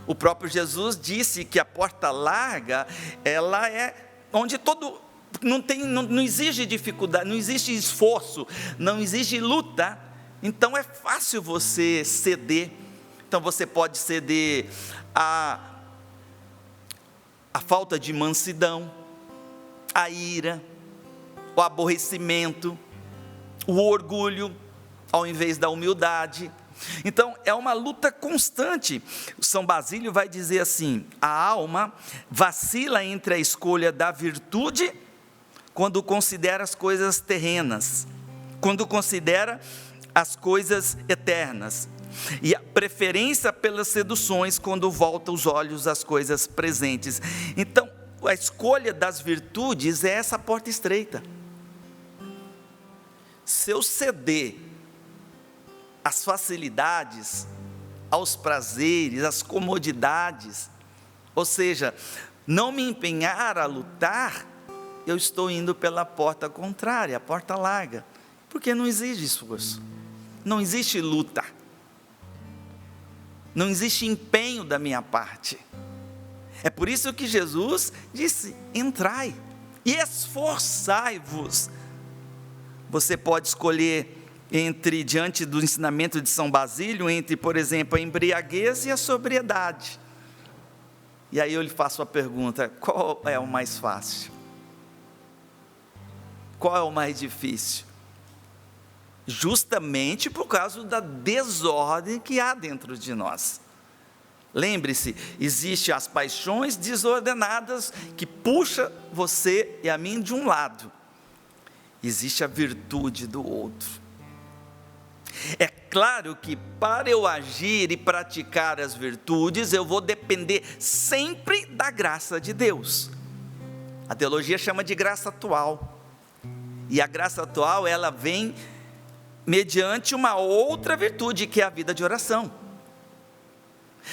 O próprio Jesus disse que a porta larga, ela é onde não exige dificuldade, não existe esforço, não exige luta, então é fácil você ceder. Então você pode ceder a falta de mansidão, a ira, o aborrecimento, o orgulho, ao invés da humildade. Então, é uma luta constante. São Basílio vai dizer assim: a alma vacila entre a escolha da virtude quando considera as coisas terrenas, quando considera as coisas eternas, e a preferência pelas seduções quando volta os olhos às coisas presentes. Então, a escolha das virtudes é essa porta estreita. Se eu ceder às facilidades, aos prazeres, às comodidades, ou seja, não me empenhar a lutar, eu estou indo pela porta contrária, a porta larga, porque não exige esforço, não existe luta, não existe empenho da minha parte. É por isso que Jesus disse: entrai e esforçai-vos. Você pode escolher diante do ensinamento de São Basílio, entre, por exemplo, a embriaguez e a sobriedade. E aí eu lhe faço a pergunta: qual é o mais fácil? Qual é o mais difícil? Justamente por causa da desordem que há dentro de nós. Lembre-se, existem as paixões desordenadas que puxam você e a mim de um lado. Existe a virtude do outro. É claro que para eu agir e praticar as virtudes, eu vou depender sempre da graça de Deus. A teologia chama de graça atual. E a graça atual, ela vem mediante uma outra virtude, que é a vida de oração.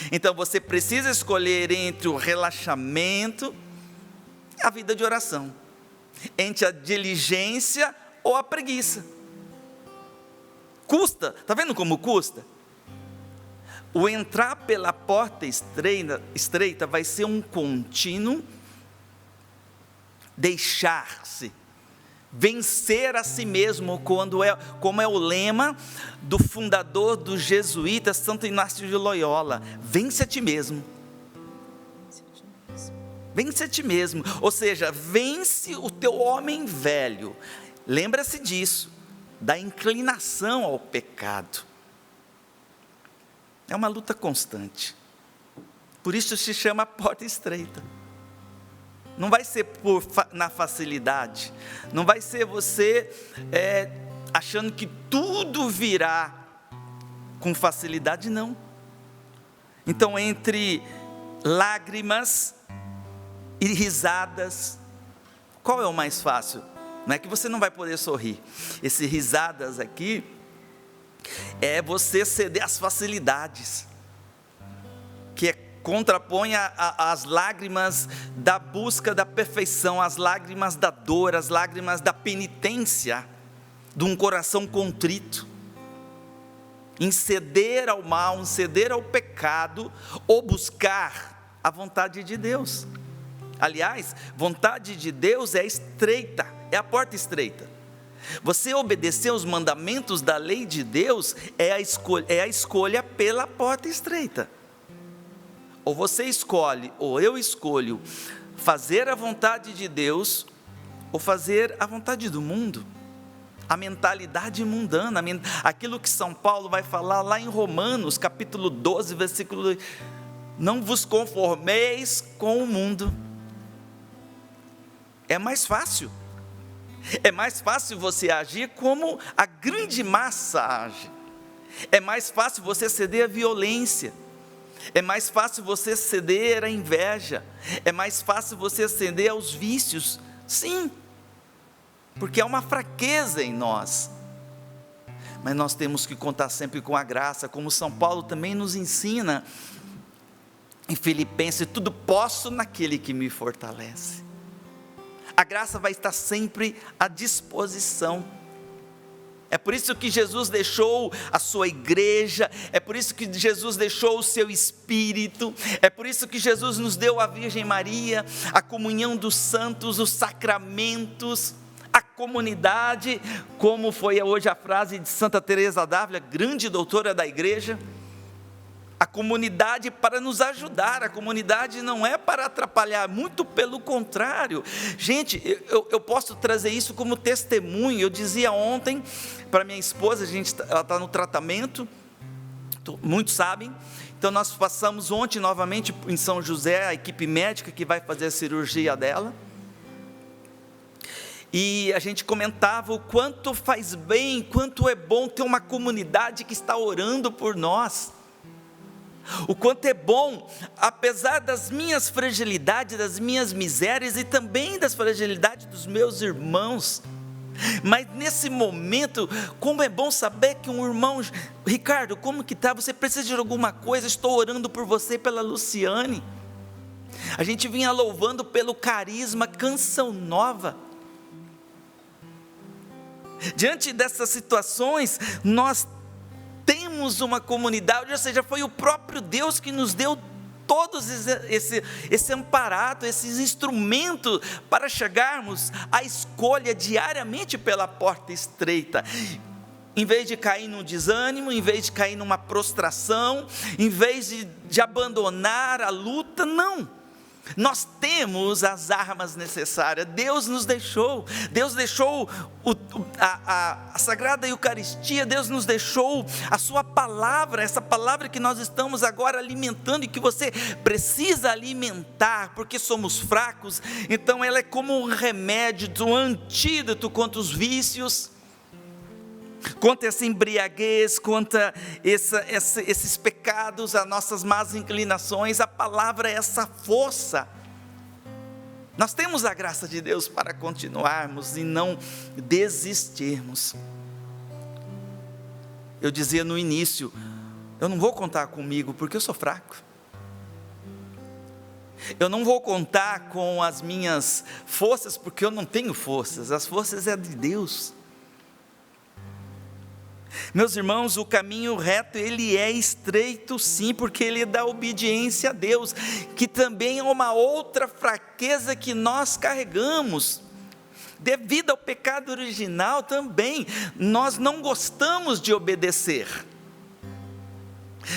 Então você precisa escolher entre o relaxamento e a vida de oração, entre a diligência ou a preguiça. Custa, está vendo como custa? O entrar pela porta estreita vai ser um contínuo deixar-se, vencer a si mesmo, como é o lema do fundador dos jesuítas, Santo Inácio de Loyola: vence a ti mesmo. Vence a ti mesmo, ou seja, vence o teu homem velho. Lembra-se disso, da inclinação ao pecado. É uma luta constante. Por isso se chama porta estreita. Não vai ser na facilidade, não vai ser você achando que tudo virá com facilidade, não. Então, entre lágrimas e risadas, qual é o mais fácil? Não é que você não vai poder sorrir. Essas risadas aqui é você ceder às facilidades, que contrapõe as lágrimas da busca da perfeição, as lágrimas da dor, as lágrimas da penitência, de um coração contrito, em ceder ao mal, em ceder ao pecado, ou buscar a vontade de Deus. Aliás, vontade de Deus é estreita, é a porta estreita. Você obedecer os mandamentos da lei de Deus é a escolha pela porta estreita. Ou você escolhe, ou eu escolho, fazer a vontade de Deus, ou fazer a vontade do mundo, a mentalidade mundana, aquilo que São Paulo vai falar lá em Romanos, capítulo 12, versículo 2, não vos conformeis com o mundo. É mais fácil você agir como a grande massa age, é mais fácil você ceder à violência, é mais fácil você ceder à inveja, é mais fácil você ceder aos vícios, sim, porque há uma fraqueza em nós, mas nós temos que contar sempre com a graça, como São Paulo também nos ensina, em Filipenses: tudo posso naquele que me fortalece. A graça vai estar sempre à disposição. É por isso que Jesus deixou a sua igreja, é por isso que Jesus deixou o seu Espírito, é por isso que Jesus nos deu a Virgem Maria, a comunhão dos santos, os sacramentos, a comunidade, como foi hoje a frase de Santa Teresa d'Ávila, grande doutora da igreja. A comunidade para nos ajudar, a comunidade não é para atrapalhar, muito pelo contrário. Gente, eu posso trazer isso como testemunho. Eu dizia ontem para minha esposa, ela está no tratamento, muitos sabem. Então nós passamos ontem novamente em São José, a equipe médica que vai fazer a cirurgia dela. E a gente comentava o quanto faz bem, quanto é bom ter uma comunidade que está orando por nós. O quanto é bom, apesar das minhas fragilidades, das minhas misérias e também das fragilidades dos meus irmãos. Mas nesse momento, como é bom saber que um irmão, Ricardo, como que está? Você precisa de alguma coisa? Estou orando por você, pela Luciane. A gente vinha louvando pelo Carisma, canção nova. Diante dessas situações, nós temos uma comunidade, ou seja, foi o próprio Deus que nos deu todos esse amparado, esses instrumentos para chegarmos à escolha diariamente pela porta estreita. Em vez de cair num desânimo, em vez de cair numa prostração, em vez de abandonar a luta, não. Nós temos as armas necessárias. Deus nos deixou. Deus deixou a Sagrada Eucaristia. Deus nos deixou a sua palavra. Essa palavra que nós estamos agora alimentando e que você precisa alimentar, porque somos fracos. Então ela é como um remédio, um antídoto contra os vícios, contra essa embriaguez, contra esses pecados, as nossas más inclinações. A palavra é essa força. Nós temos a graça de Deus para continuarmos e não desistirmos. Eu dizia no início, eu não vou contar comigo porque eu sou fraco. Eu não vou contar com as minhas forças porque eu não tenho forças. As forças é de Deus. Meus irmãos, o caminho reto, ele é estreito sim, porque ele é da obediência a Deus, que também é uma outra fraqueza que nós carregamos, devido ao pecado original também, nós não gostamos de obedecer,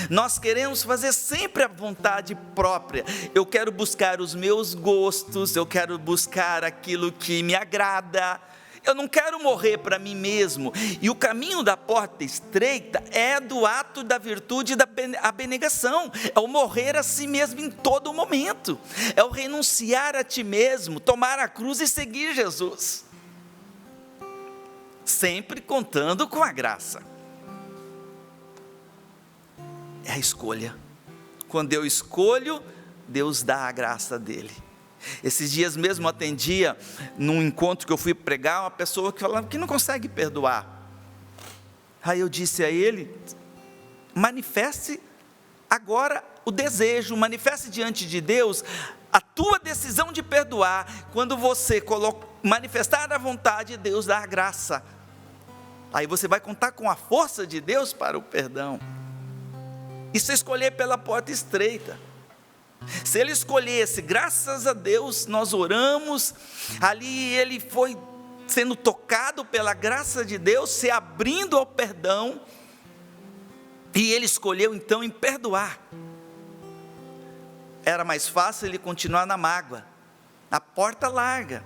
nós queremos fazer sempre a vontade própria. Eu quero buscar os meus gostos, eu quero buscar aquilo que me agrada, eu não quero morrer para mim mesmo. E o caminho da porta estreita é do ato da virtude e da abnegação, é o morrer a si mesmo em todo momento, é o renunciar a ti mesmo, tomar a cruz e seguir Jesus, sempre contando com a graça. É a escolha. Quando eu escolho, Deus dá a graça dele. Esses dias mesmo atendia num encontro que eu fui pregar, uma pessoa que falava que não consegue perdoar. Aí eu disse a ele, manifeste agora o desejo, manifeste diante de Deus a tua decisão de perdoar. Quando você manifestar a vontade, Deus dá a graça. Aí você vai contar com a força de Deus para o perdão. E se escolher pela porta estreita, se ele escolhesse, graças a Deus, nós oramos, ali ele foi sendo tocado pela graça de Deus, se abrindo ao perdão, e ele escolheu então em perdoar. Era mais fácil ele continuar na mágoa, na porta larga,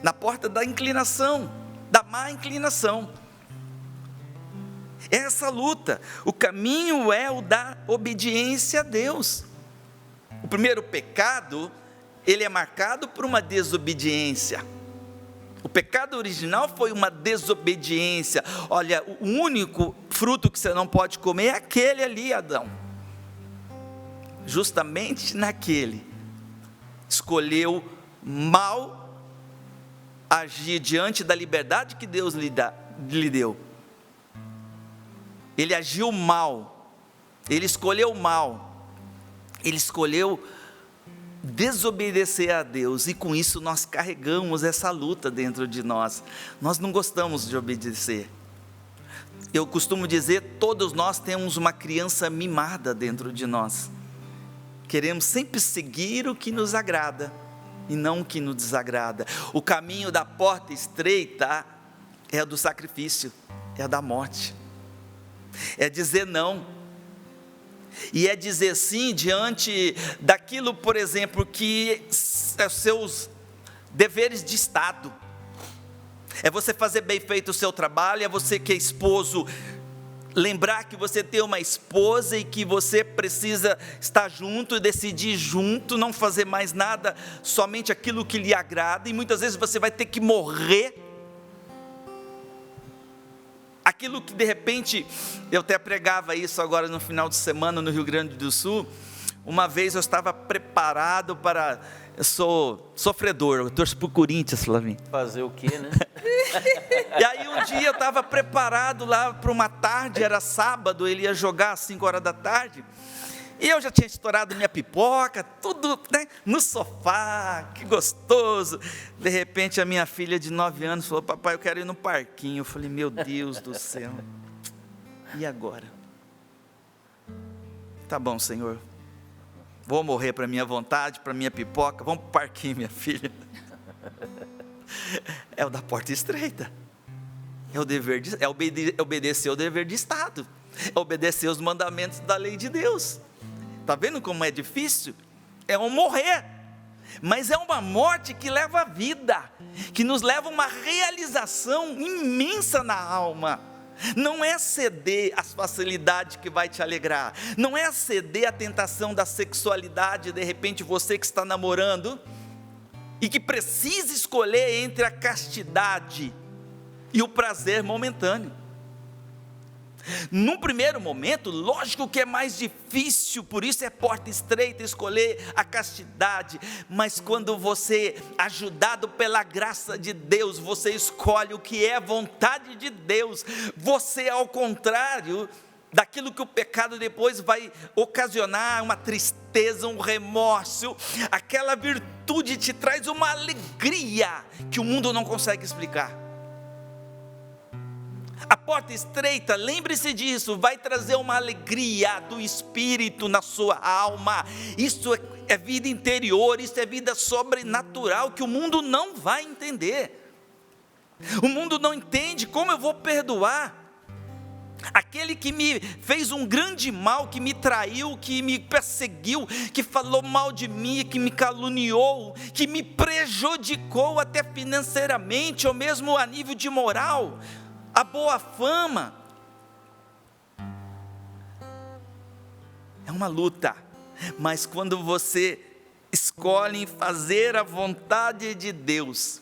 na porta da inclinação, da má inclinação. Essa luta, o caminho é o da obediência a Deus. O primeiro pecado, ele é marcado por uma desobediência. O pecado original foi uma desobediência. Olha, o único fruto que você não pode comer é aquele ali, Adão. Justamente naquele, escolheu mal agir diante da liberdade que Deus lhe deu. Ele agiu mal, ele escolheu mal, ele escolheu desobedecer a Deus, e com isso nós carregamos essa luta dentro de nós. Nós não gostamos de obedecer. Eu costumo dizer, todos nós temos uma criança mimada dentro de nós. Queremos sempre seguir o que nos agrada e não o que nos desagrada. O caminho da porta estreita é o do sacrifício, é a da morte. É dizer não, e é dizer sim diante daquilo, por exemplo, que é os seus deveres de Estado. É você fazer bem feito o seu trabalho, é você que é esposo, lembrar que você tem uma esposa e que você precisa estar junto e decidir junto, não fazer mais nada, somente aquilo que lhe agrada, e muitas vezes você vai ter que morrer. Aquilo que de repente, eu até pregava isso agora no final de semana no Rio Grande do Sul. Uma vez eu estava preparado para, eu sou sofredor, eu torço para o Corinthians, Flavinho. Fazer o quê, né? E aí um dia eu estava preparado lá para uma tarde, era sábado, ele ia jogar às 5 horas da tarde, e eu já tinha estourado minha pipoca, tudo, né, no sofá, que gostoso. De repente a minha filha de 9 anos falou: papai, eu quero ir no parquinho. Eu falei: meu Deus do céu, e agora? Tá bom, Senhor, vou morrer para minha vontade, para minha pipoca, vamos para o parquinho, minha filha. É o da porta estreita, é o dever de, obedecer ao dever de Estado, é obedecer os mandamentos da lei de Deus. Está vendo como é difícil? É um morrer, mas é uma morte que leva a vida, que nos leva a uma realização imensa na alma. Não é ceder às facilidades que vai te alegrar, não é ceder à tentação da sexualidade. De repente você que está namorando e que precisa escolher entre a castidade e o prazer momentâneo. Num primeiro momento, lógico que é mais difícil, por isso é porta estreita escolher a castidade, mas quando você, ajudado pela graça de Deus, você escolhe o que é vontade de Deus, você, ao contrário daquilo que o pecado depois vai ocasionar, uma tristeza, um remorso, aquela virtude te traz uma alegria que o mundo não consegue explicar. A porta estreita, lembre-se disso, vai trazer uma alegria do Espírito na sua alma. Isso é vida interior, isso é vida sobrenatural que o mundo não vai entender. O mundo não entende como eu vou perdoar aquele que me fez um grande mal, que me traiu, que me perseguiu, que falou mal de mim, que me caluniou, que me prejudicou até financeiramente ou mesmo a nível de moral. A boa fama é uma luta, mas quando você escolhe fazer a vontade de Deus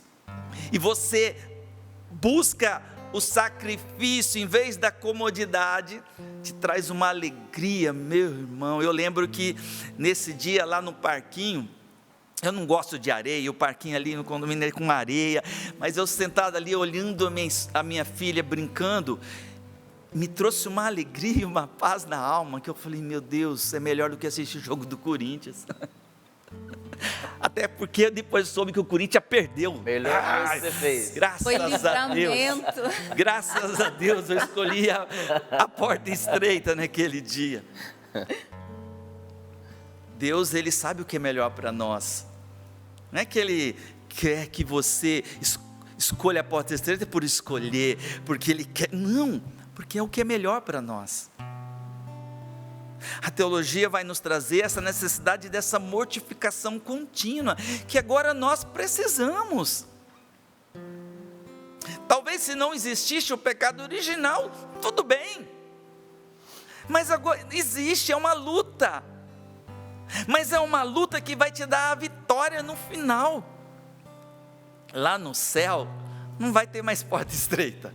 e você busca o sacrifício em vez da comodidade, te traz uma alegria, meu irmão. Eu lembro que nesse dia lá no parquinho, eu não gosto de areia, o parquinho ali no condomínio é com areia, mas eu sentado ali olhando a minha filha brincando, me trouxe uma alegria, uma paz na alma, que eu falei: meu Deus, é melhor do que assistir o jogo do Corinthians. Até porque depois soube que o Corinthians perdeu. Melhor que você fez. Graças Foi a Deus. livramento. Graças a Deus eu escolhi a porta estreita naquele dia. Deus, Ele sabe o que é melhor para nós. Não é que Ele quer que você escolha a porta estreita por escolher, porque Ele quer, não, porque é o que é melhor para nós. A teologia vai nos trazer essa necessidade dessa mortificação contínua, que agora nós precisamos. Talvez se não existisse o pecado original, tudo bem, mas agora existe, é uma luta, mas é uma luta que vai te dar a vitória no final. Lá no céu, não vai ter mais porta estreita.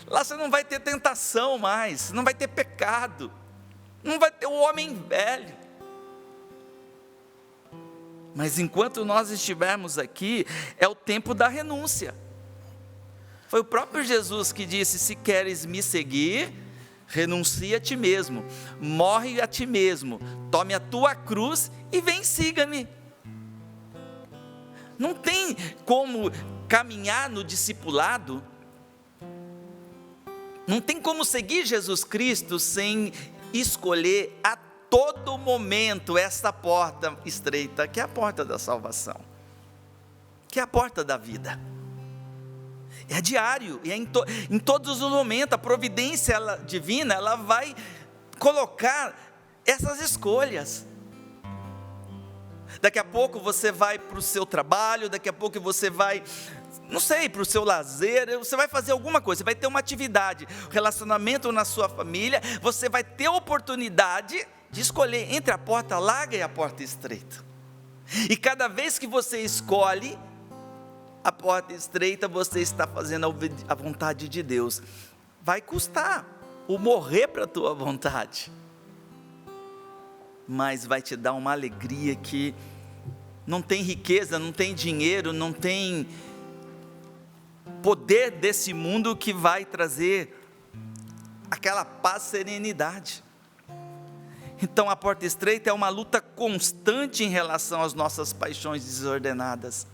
Lá você não vai ter tentação mais, não vai ter pecado, não vai ter o homem velho. Mas enquanto nós estivermos aqui, é o tempo da renúncia. Foi o próprio Jesus que disse: se queres me seguir, renuncia a ti mesmo, morre a ti mesmo, tome a tua cruz e vem, siga-me. Não tem como caminhar no discipulado, não tem como seguir Jesus Cristo sem escolher a todo momento essa porta estreita, que é a porta da salvação, que é a porta da vida. É diário, e é em todos os momentos. A providência divina, ela vai colocar essas escolhas. Daqui a pouco você vai para o seu trabalho, daqui a pouco você vai, não sei, para o seu lazer, você vai fazer alguma coisa, você vai ter uma atividade, relacionamento na sua família, você vai ter a oportunidade de escolher entre a porta larga e a porta estreita. E cada vez que você escolhe a porta estreita, você está fazendo a vontade de Deus. Vai custar o morrer para a tua vontade, mas vai te dar uma alegria que não tem riqueza, não tem dinheiro, não tem poder desse mundo que vai trazer aquela paz, serenidade. Então a porta estreita é uma luta constante em relação às nossas paixões desordenadas.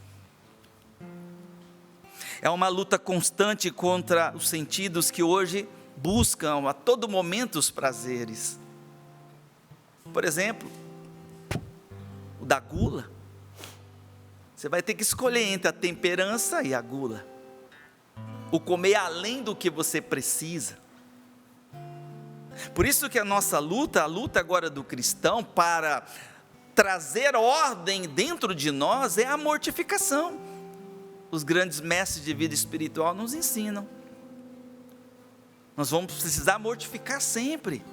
É uma luta constante contra os sentidos que hoje buscam a todo momento os prazeres. Por exemplo, o da gula. Você vai ter que escolher entre a temperança e a gula. O comer além do que você precisa. Por isso que a nossa luta, a luta agora do cristão para trazer ordem dentro de nós é a mortificação. Os grandes mestres de vida espiritual nos ensinam. Nós vamos precisar mortificar sempre.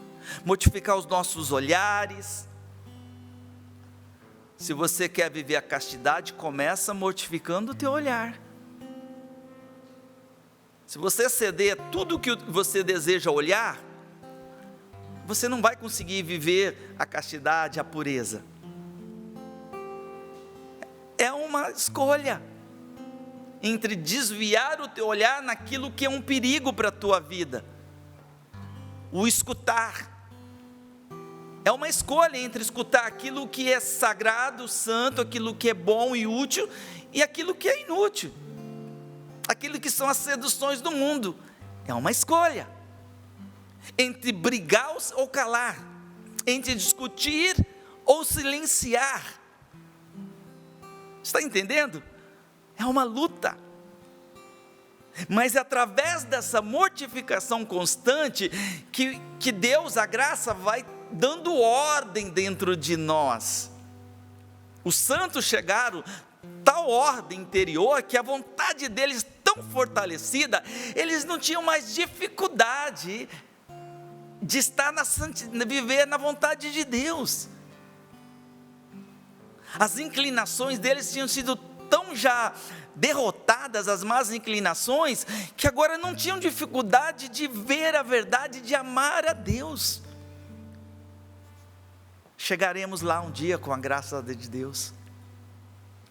Mortificar os nossos olhares. Se você quer viver a castidade, começa mortificando o teu olhar. Se você ceder a tudo que você deseja olhar, você não vai conseguir viver a castidade, a pureza. É uma escolha entre desviar o teu olhar naquilo que é um perigo para a tua vida. O escutar. É uma escolha entre escutar aquilo que é sagrado, santo, aquilo que é bom e útil, e aquilo que é inútil. Aquilo que são as seduções do mundo. É uma escolha. Entre brigar ou calar. Entre discutir ou silenciar. Está entendendo? É uma luta. Mas é através dessa mortificação constante que Deus, a graça, vai dando ordem dentro de nós. Os santos chegaram tal ordem interior que a vontade deles tão fortalecida, eles não tinham mais dificuldade de estar viver na vontade de Deus. As inclinações deles tinham sido tão já derrotadas, as más inclinações, que agora não tinham dificuldade de ver a verdade, de amar a Deus. Chegaremos lá um dia com a graça de Deus,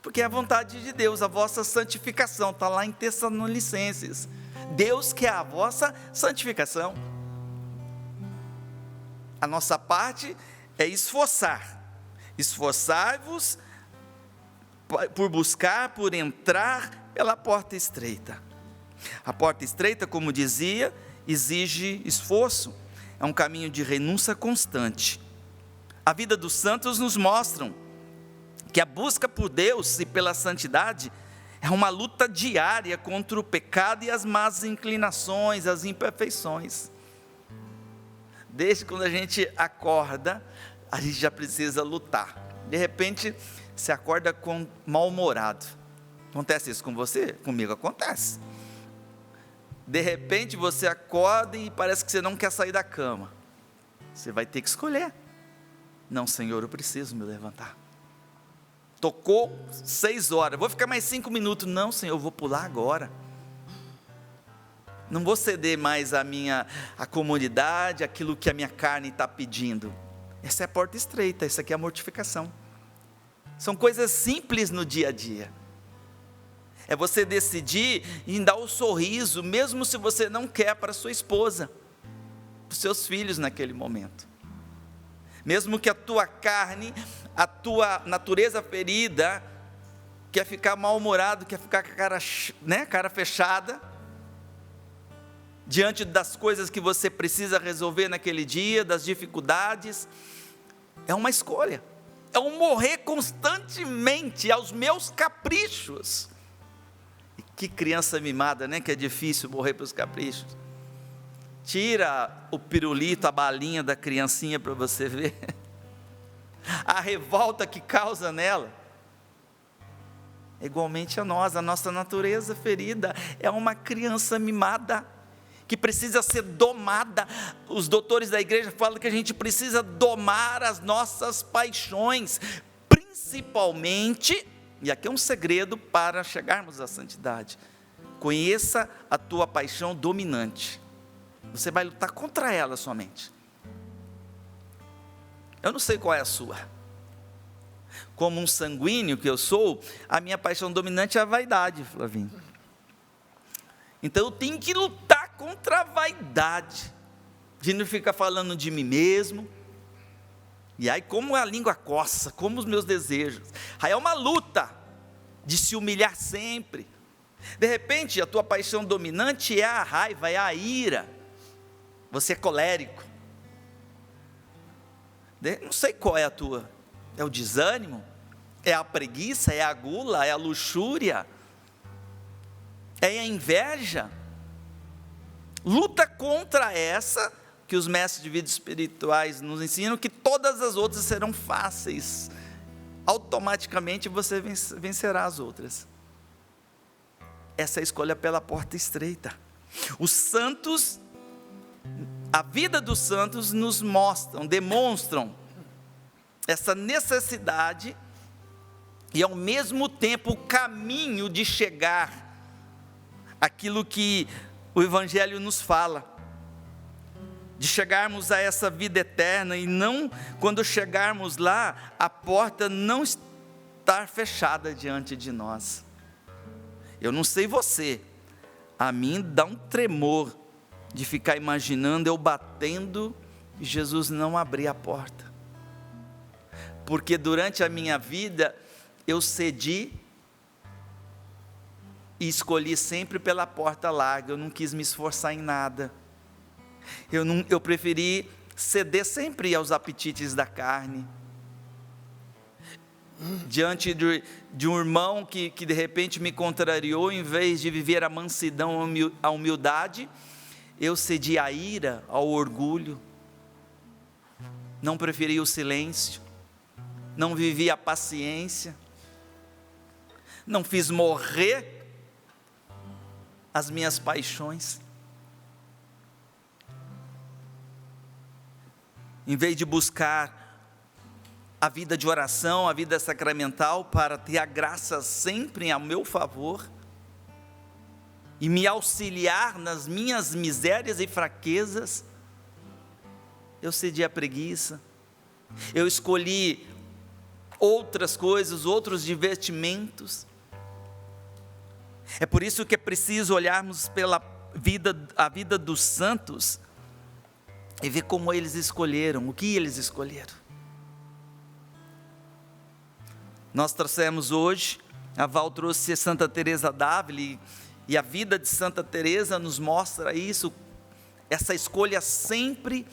porque é a vontade de Deus, a vossa santificação, está lá em Tessalonicenses. Deus quer a vossa santificação. A nossa parte é esforçar. Esforçai-vos por buscar, por entrar pela porta estreita. A porta estreita, como dizia, exige esforço. É um caminho de renúncia constante. A vida dos santos nos mostram que a busca por Deus e pela santidade é uma luta diária contra o pecado e as más inclinações, as imperfeições. Desde quando a gente acorda, a gente já precisa lutar. De repente, você acorda com mal-humorado. Acontece isso com você? Comigo acontece. De repente, você acorda e parece que você não quer sair da cama. Você vai ter que escolher. Não, Senhor, eu preciso me levantar. Tocou 6 horas, vou ficar mais 5 minutos. Não, Senhor, eu vou pular agora. Não vou ceder mais a comodidade, aquilo que a minha carne está pedindo. Essa é a porta estreita, essa aqui é a mortificação. São coisas simples no dia a dia. É você decidir em dar o sorriso, mesmo se você não quer, para sua esposa, para os seus filhos naquele momento. Mesmo que a tua carne, a tua natureza ferida, quer ficar mal-humorado, quer ficar com a cara fechada, diante das coisas que você precisa resolver naquele dia, das dificuldades, é uma escolha, é um morrer constantemente aos meus caprichos. E que criança mimada, né? Que é difícil morrer para os caprichos. Tira o pirulito, a balinha da criancinha para você ver. a revolta que causa nela. Igualmente a nós, a nossa natureza ferida é uma criança mimada, que precisa ser domada. Os doutores da igreja falam que a gente precisa domar as nossas paixões, principalmente, e aqui é um segredo para chegarmos à santidade: conheça a tua paixão dominante. Você vai lutar contra ela somente. Eu não sei qual é a sua. Como um sanguíneo que eu sou, a minha paixão dominante é a vaidade, Flavinho. Então eu tenho que lutar contra a vaidade, de não ficar falando de mim mesmo. E aí como a língua coça, como os meus desejos. Aí é uma luta de se humilhar sempre. De repente a tua paixão dominante é a raiva, é a ira. Você é colérico. Não sei qual é a tua. É o desânimo? É a preguiça? É a gula? É a luxúria? É a inveja? Luta contra essa, que os mestres de vida espirituais nos ensinam, que todas as outras serão fáceis. Automaticamente você vencerá as outras. Essa é a escolha pela porta estreita. Os santos, a vida dos santos nos demonstram essa necessidade e ao mesmo tempo o caminho de chegar àquilo que o Evangelho nos fala, de chegarmos a essa vida eterna, e não, quando chegarmos lá, a porta não estar fechada diante de nós. Eu não sei você, a mim dá um tremor de ficar imaginando eu batendo e Jesus não abrir a porta. Porque durante a minha vida eu cedi e escolhi sempre pela porta larga. Eu não quis me esforçar em nada. Eu preferi ceder sempre aos apetites da carne. Diante de um irmão que de repente me contrariou, em vez de viver a mansidão, a humildade, eu cedi à ira, ao orgulho. Não preferi o silêncio. Não vivi a paciência, não fiz morrer as minhas paixões. Em vez de buscar a vida de oração, a vida sacramental, para ter a graça sempre a meu favor, e me auxiliar nas minhas misérias e fraquezas, eu cedi à preguiça, eu escolhi outras coisas, outros divertimentos. É por isso que é preciso olharmos a vida dos santos e ver como eles escolheram, o que eles escolheram. Nós trouxemos hoje, a Val trouxe Santa Teresa d'Ávila, e a vida de Santa Teresa nos mostra isso, essa escolha sempre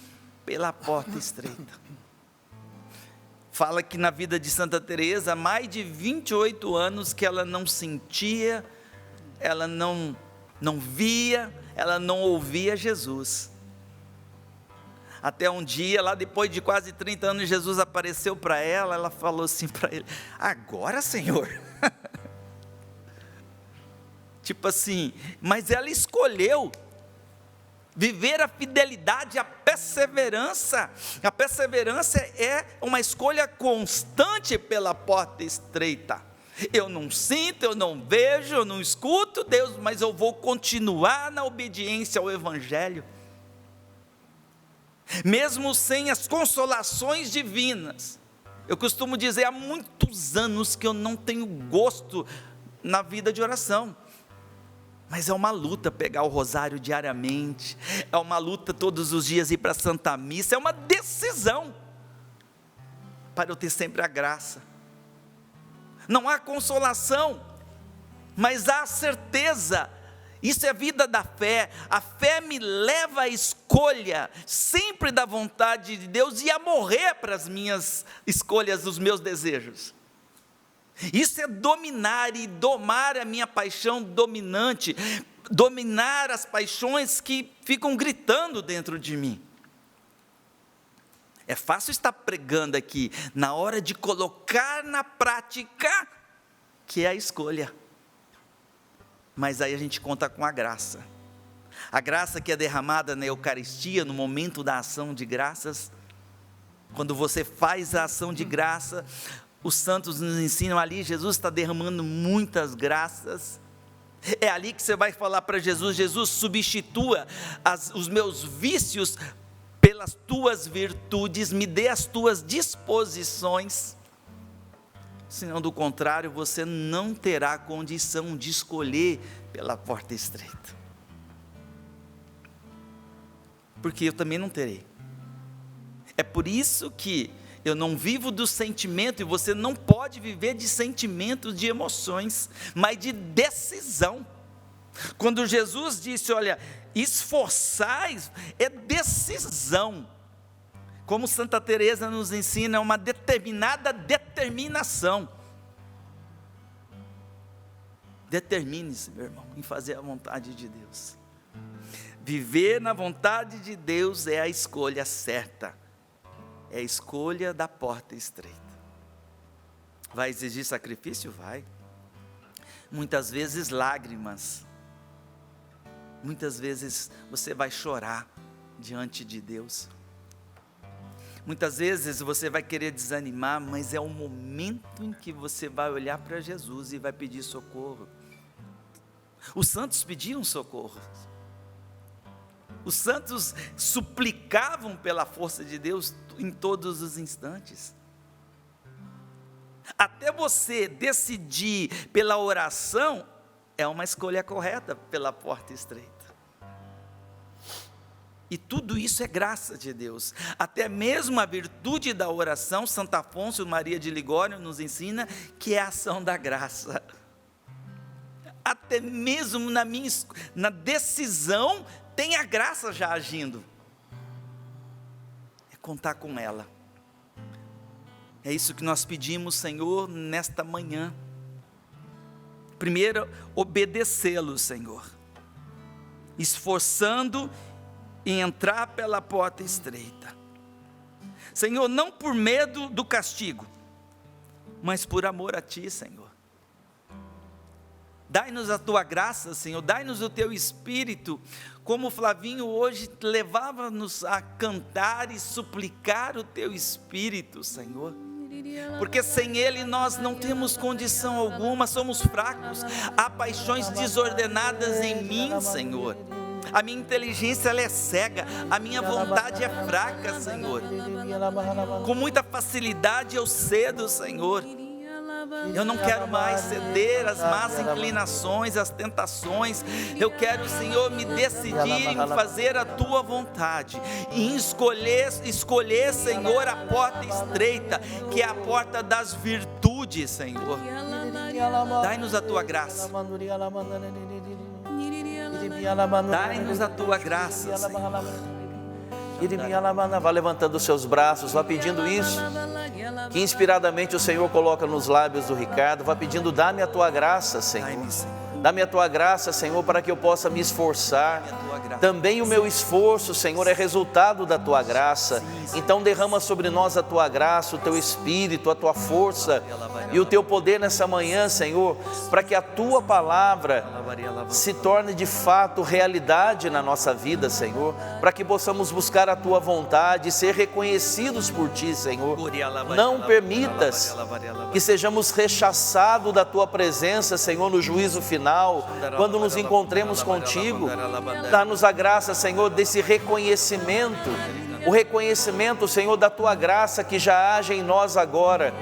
pela porta estreita. Fala que na vida de Santa Teresa, há mais de 28 anos que ela não sentia, ela não via, ela não ouvia Jesus. Até um dia, lá depois de quase 30 anos, Jesus apareceu para ela, ela falou assim para ele: agora, Senhor? Tipo assim, mas ela escolheu viver a fidelidade, a perseverança. A perseverança é uma escolha constante pela porta estreita. Eu não sinto, eu não vejo, eu não escuto Deus, mas eu vou continuar na obediência ao Evangelho. Mesmo sem as consolações divinas. Eu costumo dizer, há muitos anos que eu não tenho gosto na vida de oração. Mas é uma luta pegar o rosário diariamente, é uma luta todos os dias ir para a Santa Missa, é uma decisão, para eu ter sempre a graça. Não há consolação, mas há certeza. Isso é a vida da fé. A fé me leva à escolha sempre da vontade de Deus e a morrer para as minhas escolhas, os meus desejos. Isso é dominar e domar a minha paixão dominante, dominar as paixões que ficam gritando dentro de mim. É fácil estar pregando aqui, na hora de colocar na prática, que é a escolha. Mas aí a gente conta com a graça. A graça que é derramada na Eucaristia, no momento da ação de graças. Quando você faz a ação de graça, os santos nos ensinam ali, Jesus está derramando muitas graças. É ali que você vai falar para Jesus: Jesus, substitua os meus vícios pelas tuas virtudes, me dê as tuas disposições. Senão, do contrário, você não terá condição de escolher pela porta estreita. Porque eu também não terei. É por isso que eu não vivo do sentimento, e você não pode viver de sentimentos, de emoções, mas de decisão. Quando Jesus disse, olha, esforçais, é decisão. Como Santa Teresa nos ensina, é uma determinada determinação. Determine-se, meu irmão, em fazer a vontade de Deus. Viver na vontade de Deus é a escolha certa. É a escolha da porta estreita. Vai exigir sacrifício? Vai. Muitas vezes lágrimas. Muitas vezes você vai chorar diante de Deus. Muitas vezes você vai querer desanimar, mas é o momento em que você vai olhar para Jesus e vai pedir socorro. Os santos pediam socorro. Os santos suplicavam pela força de Deus em todos os instantes. Até você decidir pela oração, é uma escolha correta pela porta estreita. E tudo isso é graça de Deus. Até mesmo a virtude da oração, Santo Afonso Maria de Ligório nos ensina que é a ação da graça. Até mesmo na decisão, tem a graça já agindo. É contar com ela. É isso que nós pedimos, Senhor, nesta manhã. Primeiro, obedecê-lo, Senhor. Esforçando em entrar pela porta estreita. Senhor, não por medo do castigo, mas por amor a Ti, Senhor. Dai-nos a Tua graça, Senhor, dai-nos o Teu Espírito, como o Flavinho hoje levava-nos a cantar e suplicar o Teu Espírito, Senhor. Porque sem Ele nós não temos condição alguma, somos fracos. Há paixões desordenadas em mim, Senhor. A minha inteligência ela é cega, a minha vontade é fraca, Senhor. Com muita facilidade eu cedo, Senhor. Eu não quero mais ceder às más inclinações, às tentações. Eu quero, Senhor, me decidir em fazer a Tua vontade, em escolher, Senhor, a porta estreita, que é a porta das virtudes, Senhor. Dai-nos a Tua graça. Dai-nos a Tua graça, Senhor. Vá levantando os seus braços, vá pedindo isso, que inspiradamente o Senhor coloca nos lábios do Ricardo. Vá pedindo, dá-me a Tua graça, Senhor. Dá-me a Tua graça, Senhor, para que eu possa me esforçar. Também o meu esforço, Senhor, é resultado da Tua graça. Então derrama sobre nós a Tua graça, o Teu Espírito, a Tua força e o Teu poder nessa manhã, Senhor, para que a Tua palavra se torne de fato realidade na nossa vida, Senhor, para que possamos buscar a Tua vontade e ser reconhecidos por Ti, Senhor. Não permitas que sejamos rechaçados da Tua presença, Senhor, no juízo final, quando nos encontremos contigo. Dá-nos a graça, Senhor, desse reconhecimento, o reconhecimento, Senhor, da Tua graça que já age em nós agora,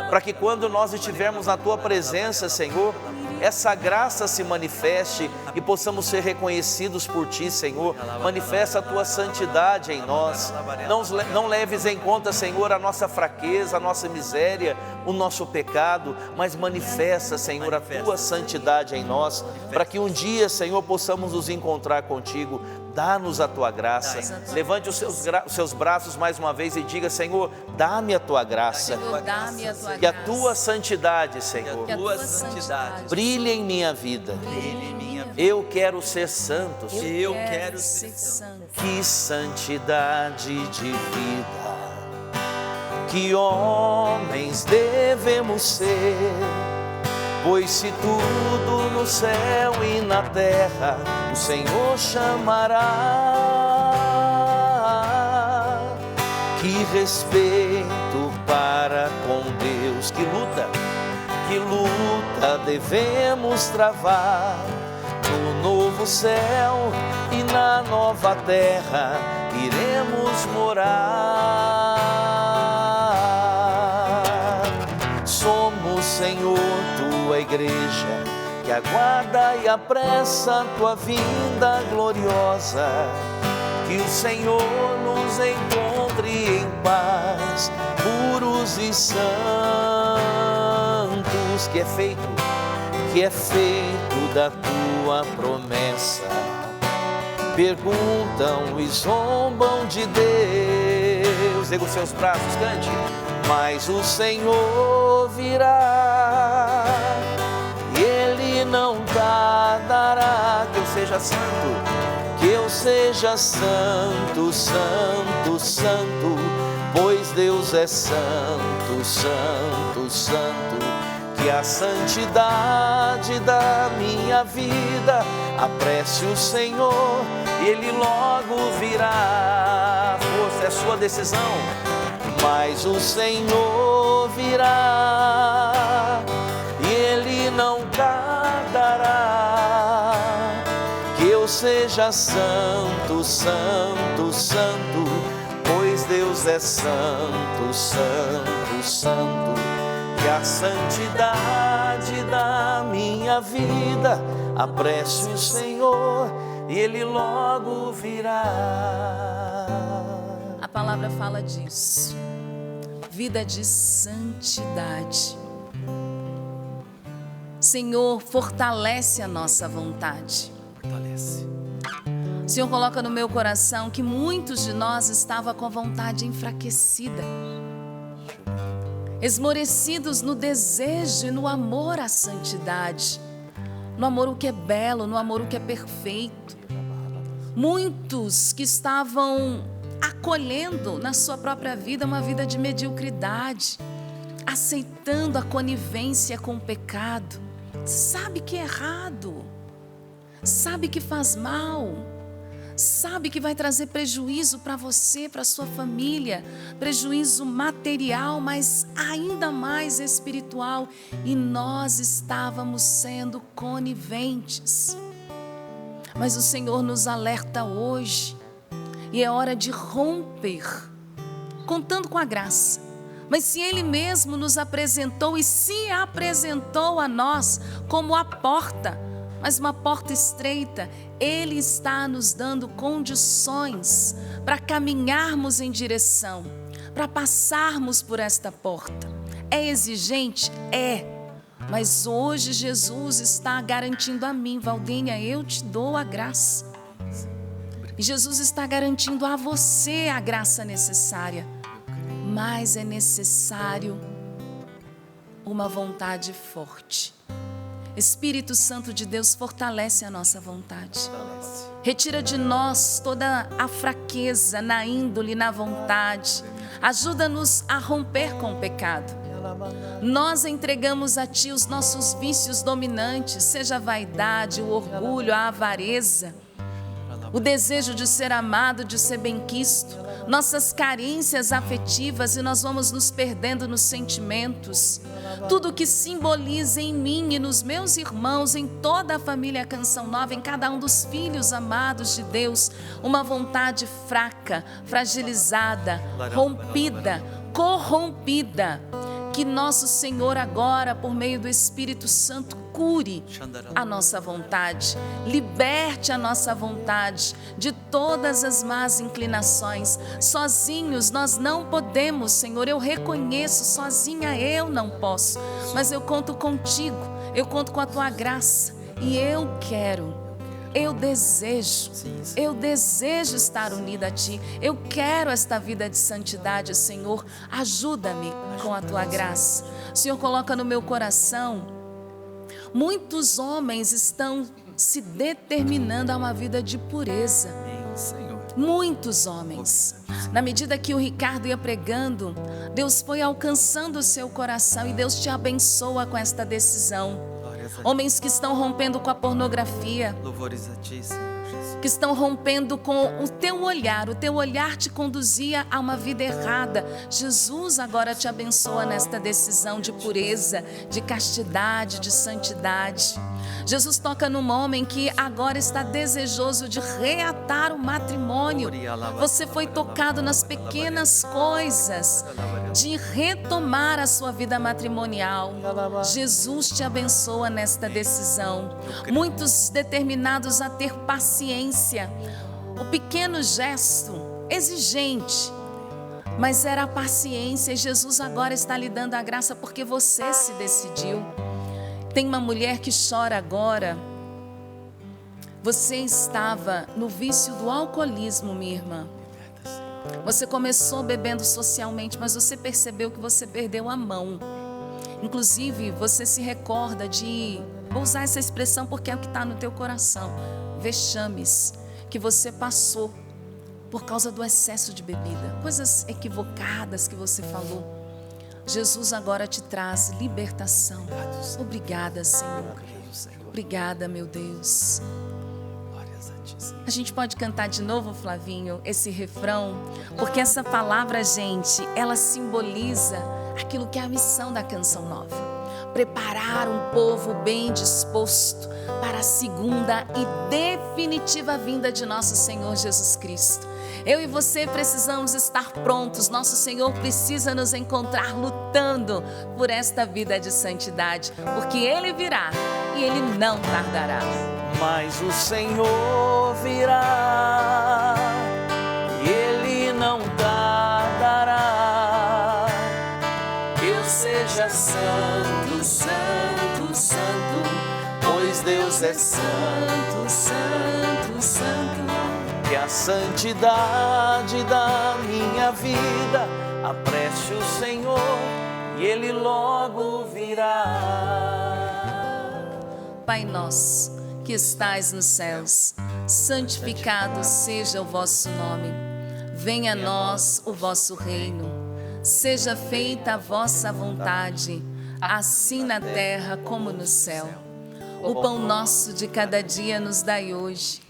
para que quando nós estivermos na Tua presença, Senhor, essa graça se manifeste e possamos ser reconhecidos por Ti, Senhor. Manifesta a Tua santidade em nós. Não leves em conta, Senhor, a nossa fraqueza, a nossa miséria, o nosso pecado, mas manifesta, Senhor, a Tua santidade em nós, para que um dia, Senhor, possamos nos encontrar contigo. Dá-nos a Tua graça. Levante os seus braços mais uma vez e diga, Senhor, dá-me a Tua graça. Que a Tua santidade, Senhor, brilhe em minha vida. Eu quero ser santo. Eu quero ser santo. Que santidade de vida. que homens devemos ser. Pois se tudo no céu e na terra o Senhor chamará, que respeito para com Deus, que luta devemos travar. No novo céu e na nova terra iremos morar. Somos, Senhor, tua igreja, que aguarda e apressa a tua vinda gloriosa. Que o Senhor nos encontre em paz, puros e santos, que é feito da tua promessa. Perguntam e zombam de Deus, erga os seus braços, cante. Mas o Senhor virá, e Ele não tardará. Que eu seja santo, que eu seja santo, santo, santo, pois Deus é santo, santo, santo. Que a santidade da minha vida apresse o Senhor, e Ele logo virá. Força, é sua decisão. Mas o Senhor virá, e Ele não tardará. Que eu seja santo, santo, santo, pois Deus é santo, santo, santo. Que a santidade da minha vida apresse o Senhor, e Ele logo virá. A palavra fala disso. Vida de santidade. Senhor, fortalece a nossa vontade. Fortalece. O Senhor coloca no meu coração que muitos de nós estavam com a vontade enfraquecida, esmorecidos no desejo e no amor à santidade, no amor o que é belo, no amor o que é perfeito. Muitos que estavam acolhendo na sua própria vida uma vida de mediocridade, aceitando a conivência com o pecado. Sabe que é errado, sabe que faz mal, sabe que vai trazer prejuízo para você, para sua família, prejuízo material, mas ainda mais espiritual. E nós estávamos sendo coniventes. Mas o Senhor nos alerta hoje, e é hora de romper, contando com a graça. Mas se Ele mesmo nos apresentou e se apresentou a nós como a porta, mas uma porta estreita, Ele está nos dando condições para caminharmos em direção, para passarmos por esta porta. É exigente? É. Mas hoje Jesus está garantindo a mim, Valdênia, eu te dou a graça. E Jesus está garantindo a você a graça necessária. Mas é necessário uma vontade forte. Espírito Santo de Deus, fortalece a nossa vontade. Retira de nós toda a fraqueza na índole, na vontade. Ajuda-nos a romper com o pecado. Nós entregamos a Ti os nossos vícios dominantes, seja a vaidade, o orgulho, a avareza, o desejo de ser amado, de ser benquisto, nossas carências afetivas, e nós vamos nos perdendo nos sentimentos. Tudo que simboliza em mim e nos meus irmãos, em toda a família Canção Nova, em cada um dos filhos amados de Deus, uma vontade fraca, fragilizada, rompida, corrompida. Que nosso Senhor agora, por meio do Espírito Santo, cure a nossa vontade, liberte a nossa vontade de todas as más inclinações. Sozinhos nós não podemos, Senhor, eu reconheço, sozinha eu não posso, mas eu conto contigo, eu conto com a Tua graça, e eu desejo estar unida a Ti. Eu quero esta vida de santidade, Senhor. Ajuda-me com a Tua graça. O Senhor coloca no meu coração, muitos homens estão se determinando a uma vida de pureza. Muitos homens. Na medida que o Ricardo ia pregando, Deus foi alcançando o seu coração e Deus te abençoa com esta decisão. Homens que estão rompendo com a pornografia, Louvores a ti, Senhor Jesus. que estão rompendo com o teu olhar te conduzia a uma vida errada. Jesus agora te abençoa nesta decisão de pureza, de castidade, de santidade. Jesus toca num homem que agora está desejoso de reatar o matrimônio. Você foi tocado nas pequenas coisas, de retomar a sua vida matrimonial. Jesus te abençoa nesta decisão. Muitos determinados a ter paciência. O pequeno gesto, exigente, mas era a paciência. E Jesus agora está lhe dando a graça porque você se decidiu. Tem uma mulher que chora agora. Você estava no vício do alcoolismo, minha irmã. Você começou bebendo socialmente, mas você percebeu que você perdeu a mão. Inclusive, você se recorda de, vou usar essa expressão porque é o que está no teu coração, vexames que você passou por causa do excesso de bebida, coisas equivocadas que você falou. Jesus agora te traz libertação. Obrigada, Senhor. Obrigada, meu Deus. A gente pode cantar de novo, Flavinho, esse refrão, porque essa palavra, gente, ela simboliza aquilo que é a missão da Canção Nova. Preparar um povo bem disposto para a segunda e definitiva vinda de nosso Senhor Jesus Cristo. Eu e você precisamos estar prontos. Nosso Senhor precisa nos encontrar lutando por esta vida de santidade, porque Ele virá e Ele não tardará. Mas o Senhor virá e Ele não tardará. Eu seja santo, santo, santo, pois Deus é santo, santo, santo. Que a santidade da minha vida apresse o Senhor e Ele logo virá. Pai nosso, que estais nos céus, santificado seja o vosso nome. Venha a nós o vosso reino. Seja feita a vossa vontade, assim na terra como no céu. O pão nosso de cada dia nos dai hoje.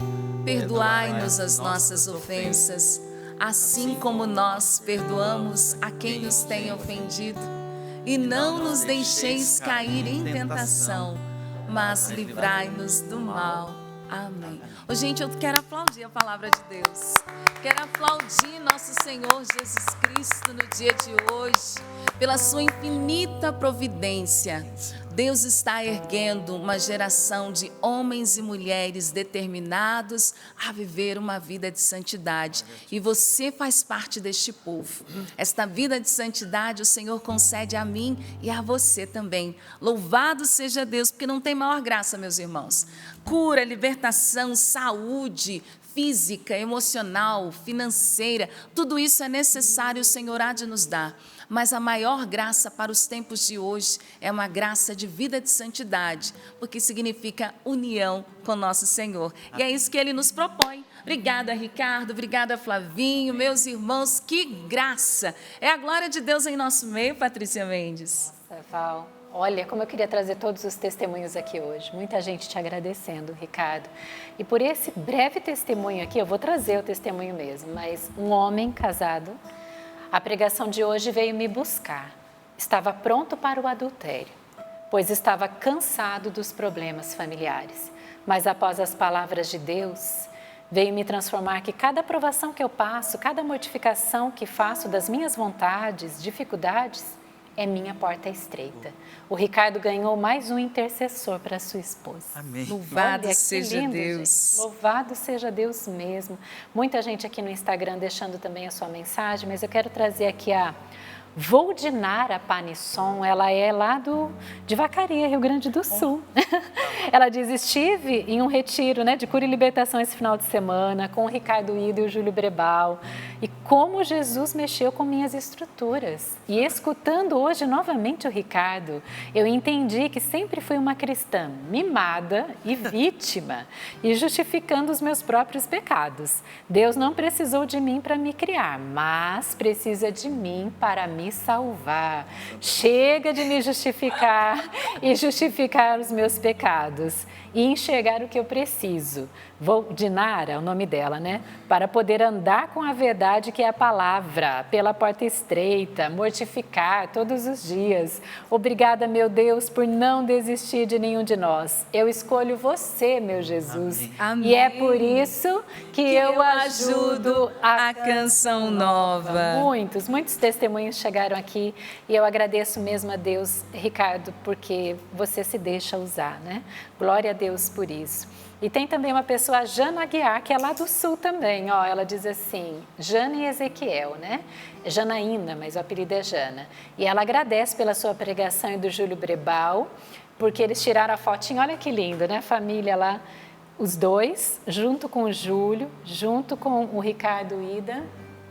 Perdoai-nos as nossas ofensas, assim como nós perdoamos a quem nos tem ofendido. E não nos deixeis cair em tentação, mas livrai-nos do mal. Amém. Ô, gente, eu quero aplaudir a palavra de Deus. Quero aplaudir nosso Senhor Jesus Cristo no dia de hoje, pela sua infinita providência. Deus está erguendo uma geração de homens e mulheres determinados a viver uma vida de santidade. E você faz parte deste povo. Esta vida de santidade o Senhor concede a mim e a você também. Louvado seja Deus, porque não tem maior graça, meus irmãos. Cura, libertação, saúde física, emocional, financeira, tudo isso é necessário, o Senhor há de nos dar. Mas a maior graça para os tempos de hoje é uma graça de vida de santidade, porque significa união com nosso Senhor. E é isso que Ele nos propõe. Obrigada, Ricardo, obrigada, Flavinho, meus irmãos, que graça! É a glória de Deus em nosso meio, Patrícia Mendes. Nossa, Val, olha como eu queria trazer todos os testemunhos aqui hoje. Muita gente te agradecendo, Ricardo. E por esse breve testemunho aqui, eu vou trazer o testemunho mesmo, mas um homem casado, a pregação de hoje veio me buscar. Estava pronto para o adultério, pois estava cansado dos problemas familiares. Mas após as palavras de Deus, veio me transformar que cada provação que eu passo, cada mortificação que faço das minhas vontades, dificuldades, é minha porta estreita. O Ricardo ganhou mais um intercessor para sua esposa. Amém. Louvado seja Deus. Gente. Louvado seja Deus mesmo. Muita gente aqui no Instagram deixando também a sua mensagem, mas eu quero trazer aqui a Voldinara Panisson, ela é lá de Vacaria, Rio Grande do Sul. Ela diz, estive em um retiro, né, de cura e libertação esse final de semana com o Ricardo Ida e o Júlio Brebal. E como Jesus mexeu com minhas estruturas. E escutando hoje novamente o Ricardo, eu entendi que sempre fui uma cristã mimada e vítima e justificando os meus próprios pecados. Deus não precisou de mim para me criar, mas precisa de mim para me salvar. Chega de me justificar e justificar os meus pecados e enxergar o que eu preciso. Voldinara, é o nome dela, né? Para poder andar com a verdade que é a palavra, pela porta estreita, mortificar todos os dias. Obrigada, meu Deus, por não desistir de nenhum de nós. Eu escolho você, meu Jesus. Amém. E é por isso que eu ajudo a Canção Nova. Muitos testemunhos chegaram aqui e eu agradeço mesmo a Deus, Ricardo, porque você se deixa usar, né? Glória a Deus por isso. E tem também uma pessoa, a Jana Aguiar, que é lá do Sul também, ó, ela diz assim, Jana e Ezequiel, né? Janaína, mas o apelido é Jana. E ela agradece pela sua pregação e do Júlio Brebal, porque eles tiraram a fotinha, olha que lindo, né? Família lá, os dois, junto com o Júlio, junto com o Ricardo Ida.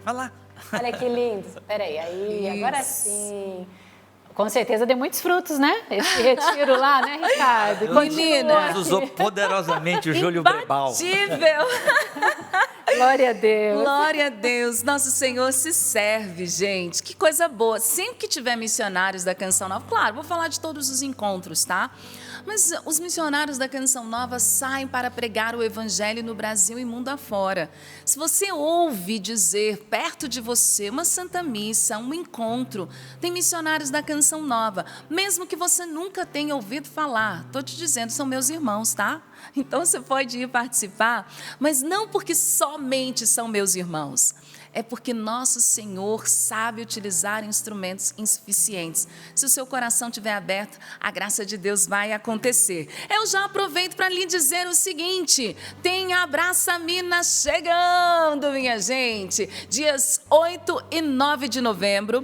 Olha lá. Olha que lindo. Peraí, aí, Isso. agora sim. Com certeza deu muitos frutos, né? Esse retiro lá, né, Ricardo? Menina. Deus usou poderosamente o Júlio Brebal. Imbatível. Glória a Deus. Glória a Deus, nosso Senhor se serve, gente. Que coisa boa. Sempre que tiver missionários da Canção Nova, claro, vou falar de todos os encontros, tá? Mas os missionários da Canção Nova saem para pregar o Evangelho no Brasil e mundo afora. Se você ouve dizer perto de você uma Santa Missa, um encontro, tem missionários da Canção Nova, mesmo que você nunca tenha ouvido falar, estou te dizendo, são meus irmãos, tá? Então você pode ir participar, mas não porque somente são meus irmãos. É porque nosso Senhor sabe utilizar instrumentos insuficientes. Se o seu coração estiver aberto, a graça de Deus vai acontecer. Eu já aproveito para lhe dizer o seguinte, tem Abraça Minas chegando, minha gente. Dias 8 e 9 de novembro,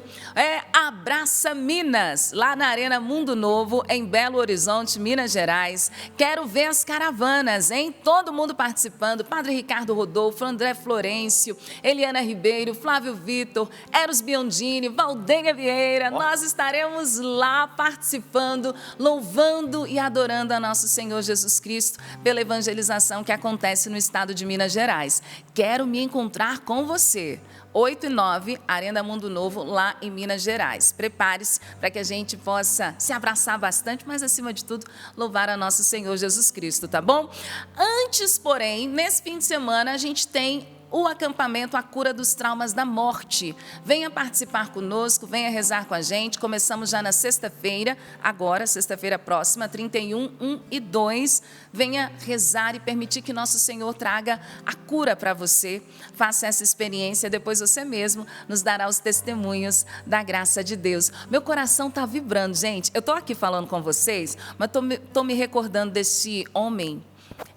Abraça Minas, lá na Arena Mundo Novo, em Belo Horizonte, Minas Gerais. Quero ver as caravanas, hein? Todo mundo participando, Padre Ricardo Rodolfo, André Florencio, Eliana Ribeiro, Flávio Vitor, Eros Biondini, Valdenha Vieira, nós estaremos lá participando, louvando e adorando a nosso Senhor Jesus Cristo pela evangelização que acontece no estado de Minas Gerais. Quero me encontrar com você. 8 e 9, Arena Mundo Novo, lá em Minas Gerais. Prepare-se para que a gente possa se abraçar bastante, mas, acima de tudo, louvar a nosso Senhor Jesus Cristo, tá bom? Antes, porém, nesse fim de semana, a gente tem o acampamento A Cura dos Traumas da Morte. Venha participar conosco, venha rezar com a gente. Começamos já na sexta-feira, agora, sexta-feira próxima, 31, 1 e 2. Venha rezar e permitir que nosso Senhor traga a cura para você. Faça essa experiência, depois você mesmo nos dará os testemunhos da graça de Deus. Meu coração está vibrando, gente. Eu estou aqui falando com vocês, mas estou me recordando desse homem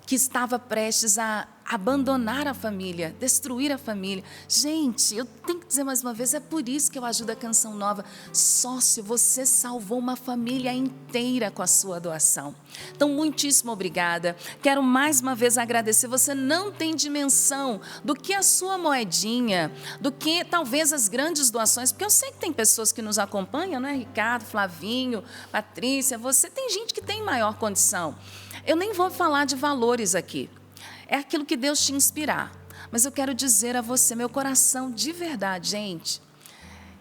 que estava prestes a abandonar a família, destruir a família. Gente, eu tenho que dizer mais uma vez, é por isso que eu ajudo a Canção Nova. Sócio, você salvou uma família inteira com a sua doação. Então, muitíssimo obrigada. Quero mais uma vez agradecer. Você não tem dimensão do que a sua moedinha, do que talvez as grandes doações, porque eu sei que tem pessoas que nos acompanham, né? Ricardo, Flavinho, Patrícia, você tem gente que tem maior condição. Eu nem vou falar de valores aqui. É aquilo que Deus te inspirar. Mas eu quero dizer a você, meu coração, de verdade, gente,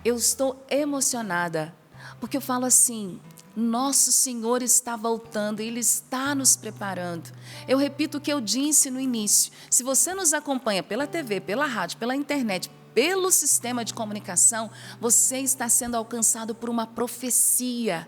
eu estou emocionada, porque eu falo assim, nosso Senhor está voltando, Ele está nos preparando. Eu repito o que eu disse no início, se você nos acompanha pela TV, pela rádio, pela internet, pelo sistema de comunicação, você está sendo alcançado por uma profecia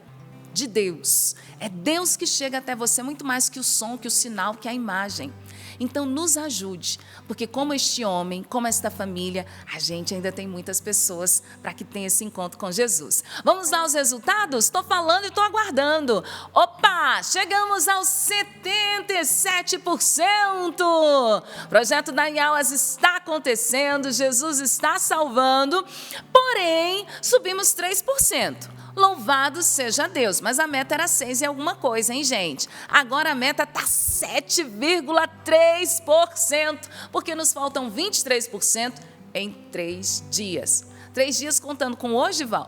de Deus. É Deus que chega até você muito mais que o som, que o sinal, que a imagem. Então, nos ajude, porque como este homem, como esta família, a gente ainda tem muitas pessoas para que tenha esse encontro com Jesus. Vamos dar os resultados? Estou falando e estou aguardando. Opa, chegamos aos 77%. O projeto da Iauas está acontecendo, Jesus está salvando. porém, subimos 3%. Louvado seja Deus, mas a meta era 6 e alguma coisa, hein, gente? Agora a meta está 7,3%, porque nos faltam 23% em 3 dias. 3 dias contando com hoje, Val?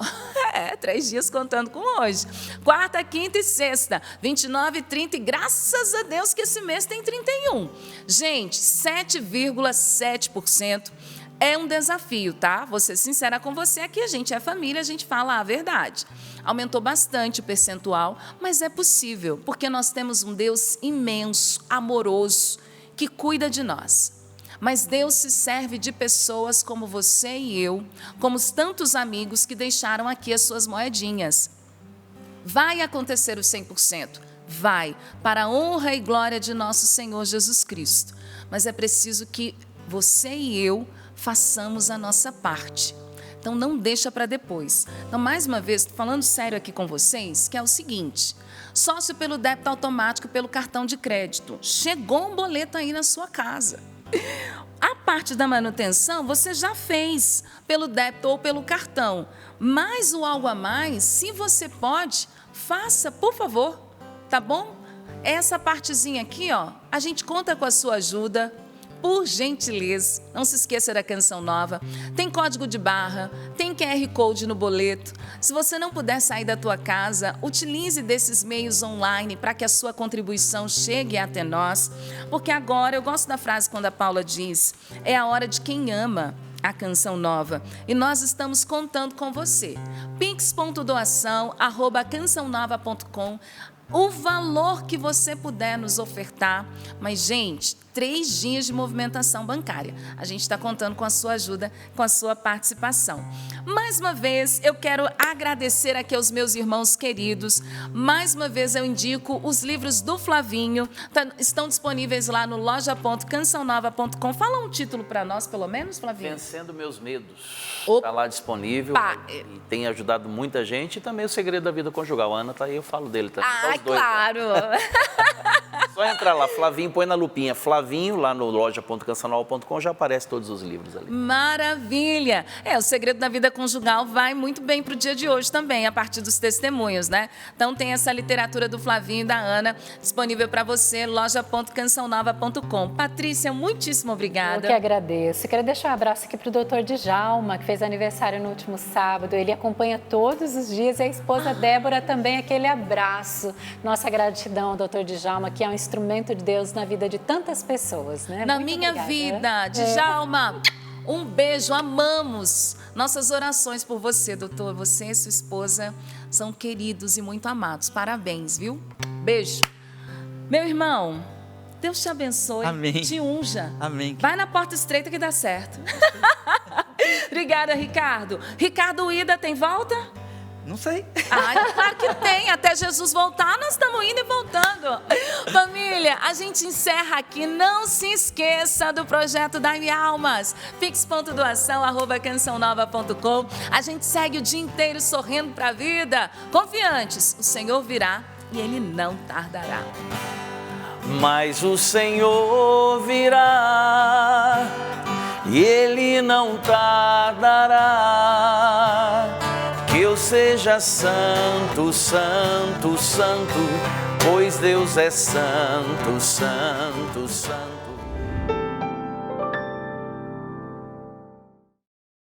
3 dias contando com hoje. Quarta, quinta e sexta, 29 e 30, e graças a Deus que esse mês tem 31. Gente, 7,7%. É um desafio, tá? Vou ser sincera com você, aqui a gente é família, a gente fala a verdade. Aumentou bastante o percentual, mas é possível, porque nós temos um Deus imenso, amoroso, que cuida de nós. Mas Deus se serve de pessoas como você e eu, como os tantos amigos que deixaram aqui as suas moedinhas. Vai acontecer o 100%? Vai, para a honra e glória de nosso Senhor Jesus Cristo. Mas é preciso que você e eu façamos a nossa parte. Então, não deixa para depois. Então, mais uma vez, estou falando sério aqui com vocês, que é o seguinte: sócio pelo débito automático e pelo cartão de crédito. Chegou um boleto aí na sua casa. A parte da manutenção você já fez pelo débito ou pelo cartão. Mas o algo a mais, se você pode, faça, por favor. Tá bom? Essa partezinha aqui, ó, a gente conta com a sua ajuda. Por gentileza, não se esqueça da Canção Nova. Tem código de barra, tem QR Code no boleto. Se você não puder sair da tua casa, utilize desses meios online para que a sua contribuição chegue até nós. Porque agora, eu gosto da frase quando a Paula diz, é a hora de quem ama a Canção Nova. E nós estamos contando com você. pix.doação@cançãonova.com. O valor que você puder nos ofertar. Mas, gente, 3 dias de movimentação bancária. A gente está contando com a sua ajuda, com a sua participação. Mais uma vez, eu quero agradecer aqui aos meus irmãos queridos. Mais uma vez, eu indico os livros do Flavinho. Estão disponíveis lá no loja.cançãonova.com. Fala um título para nós, pelo menos, Flavinho. Vencendo Meus Medos. Opa. Está lá disponível. E tem ajudado muita gente. E também O Segredo da Vida Conjugal. A Ana está aí, eu falo dele também. Claro! Só entrar lá, Flavinho, põe na lupinha Flavinho, lá no loja.cançãonova.com, já aparece todos os livros ali. Maravilha! O Segredo da Vida Conjugal vai muito bem para o dia de hoje também, a partir dos testemunhos, né? Então tem essa literatura do Flavinho e da Ana disponível para você, loja.cançãonova.com. Patrícia, muitíssimo obrigada. Eu que agradeço. Quero deixar um abraço aqui para o doutor Djalma, que fez aniversário no último sábado. Ele acompanha todos os dias, e a esposa Débora também, aquele abraço. Nossa gratidão, doutor Djalma, que é um instrumento de Deus na vida de tantas pessoas, né? Na Muito minha obrigada. vida, Djalma, um beijo, amamos nossas orações por você, doutor. Você e sua esposa são queridos e muito amados. Parabéns, viu? Beijo. Meu irmão, Deus te abençoe. Amém. Te unja. Amém. Vai na porta estreita que dá certo. Obrigada, Ricardo. Ricardo Ida, tem volta? Não sei. Claro que tem. Até Jesus voltar, nós estamos indo e voltando. Família, a gente encerra aqui. Não se esqueça do projeto Dai Almas. pix.doação@cançãonova.com. A gente segue o dia inteiro sorrindo para a vida. Confiantes, o Senhor virá e Ele não tardará. Mas o Senhor virá e Ele não tardará. Que eu seja santo, santo, santo, pois Deus é santo, santo, santo.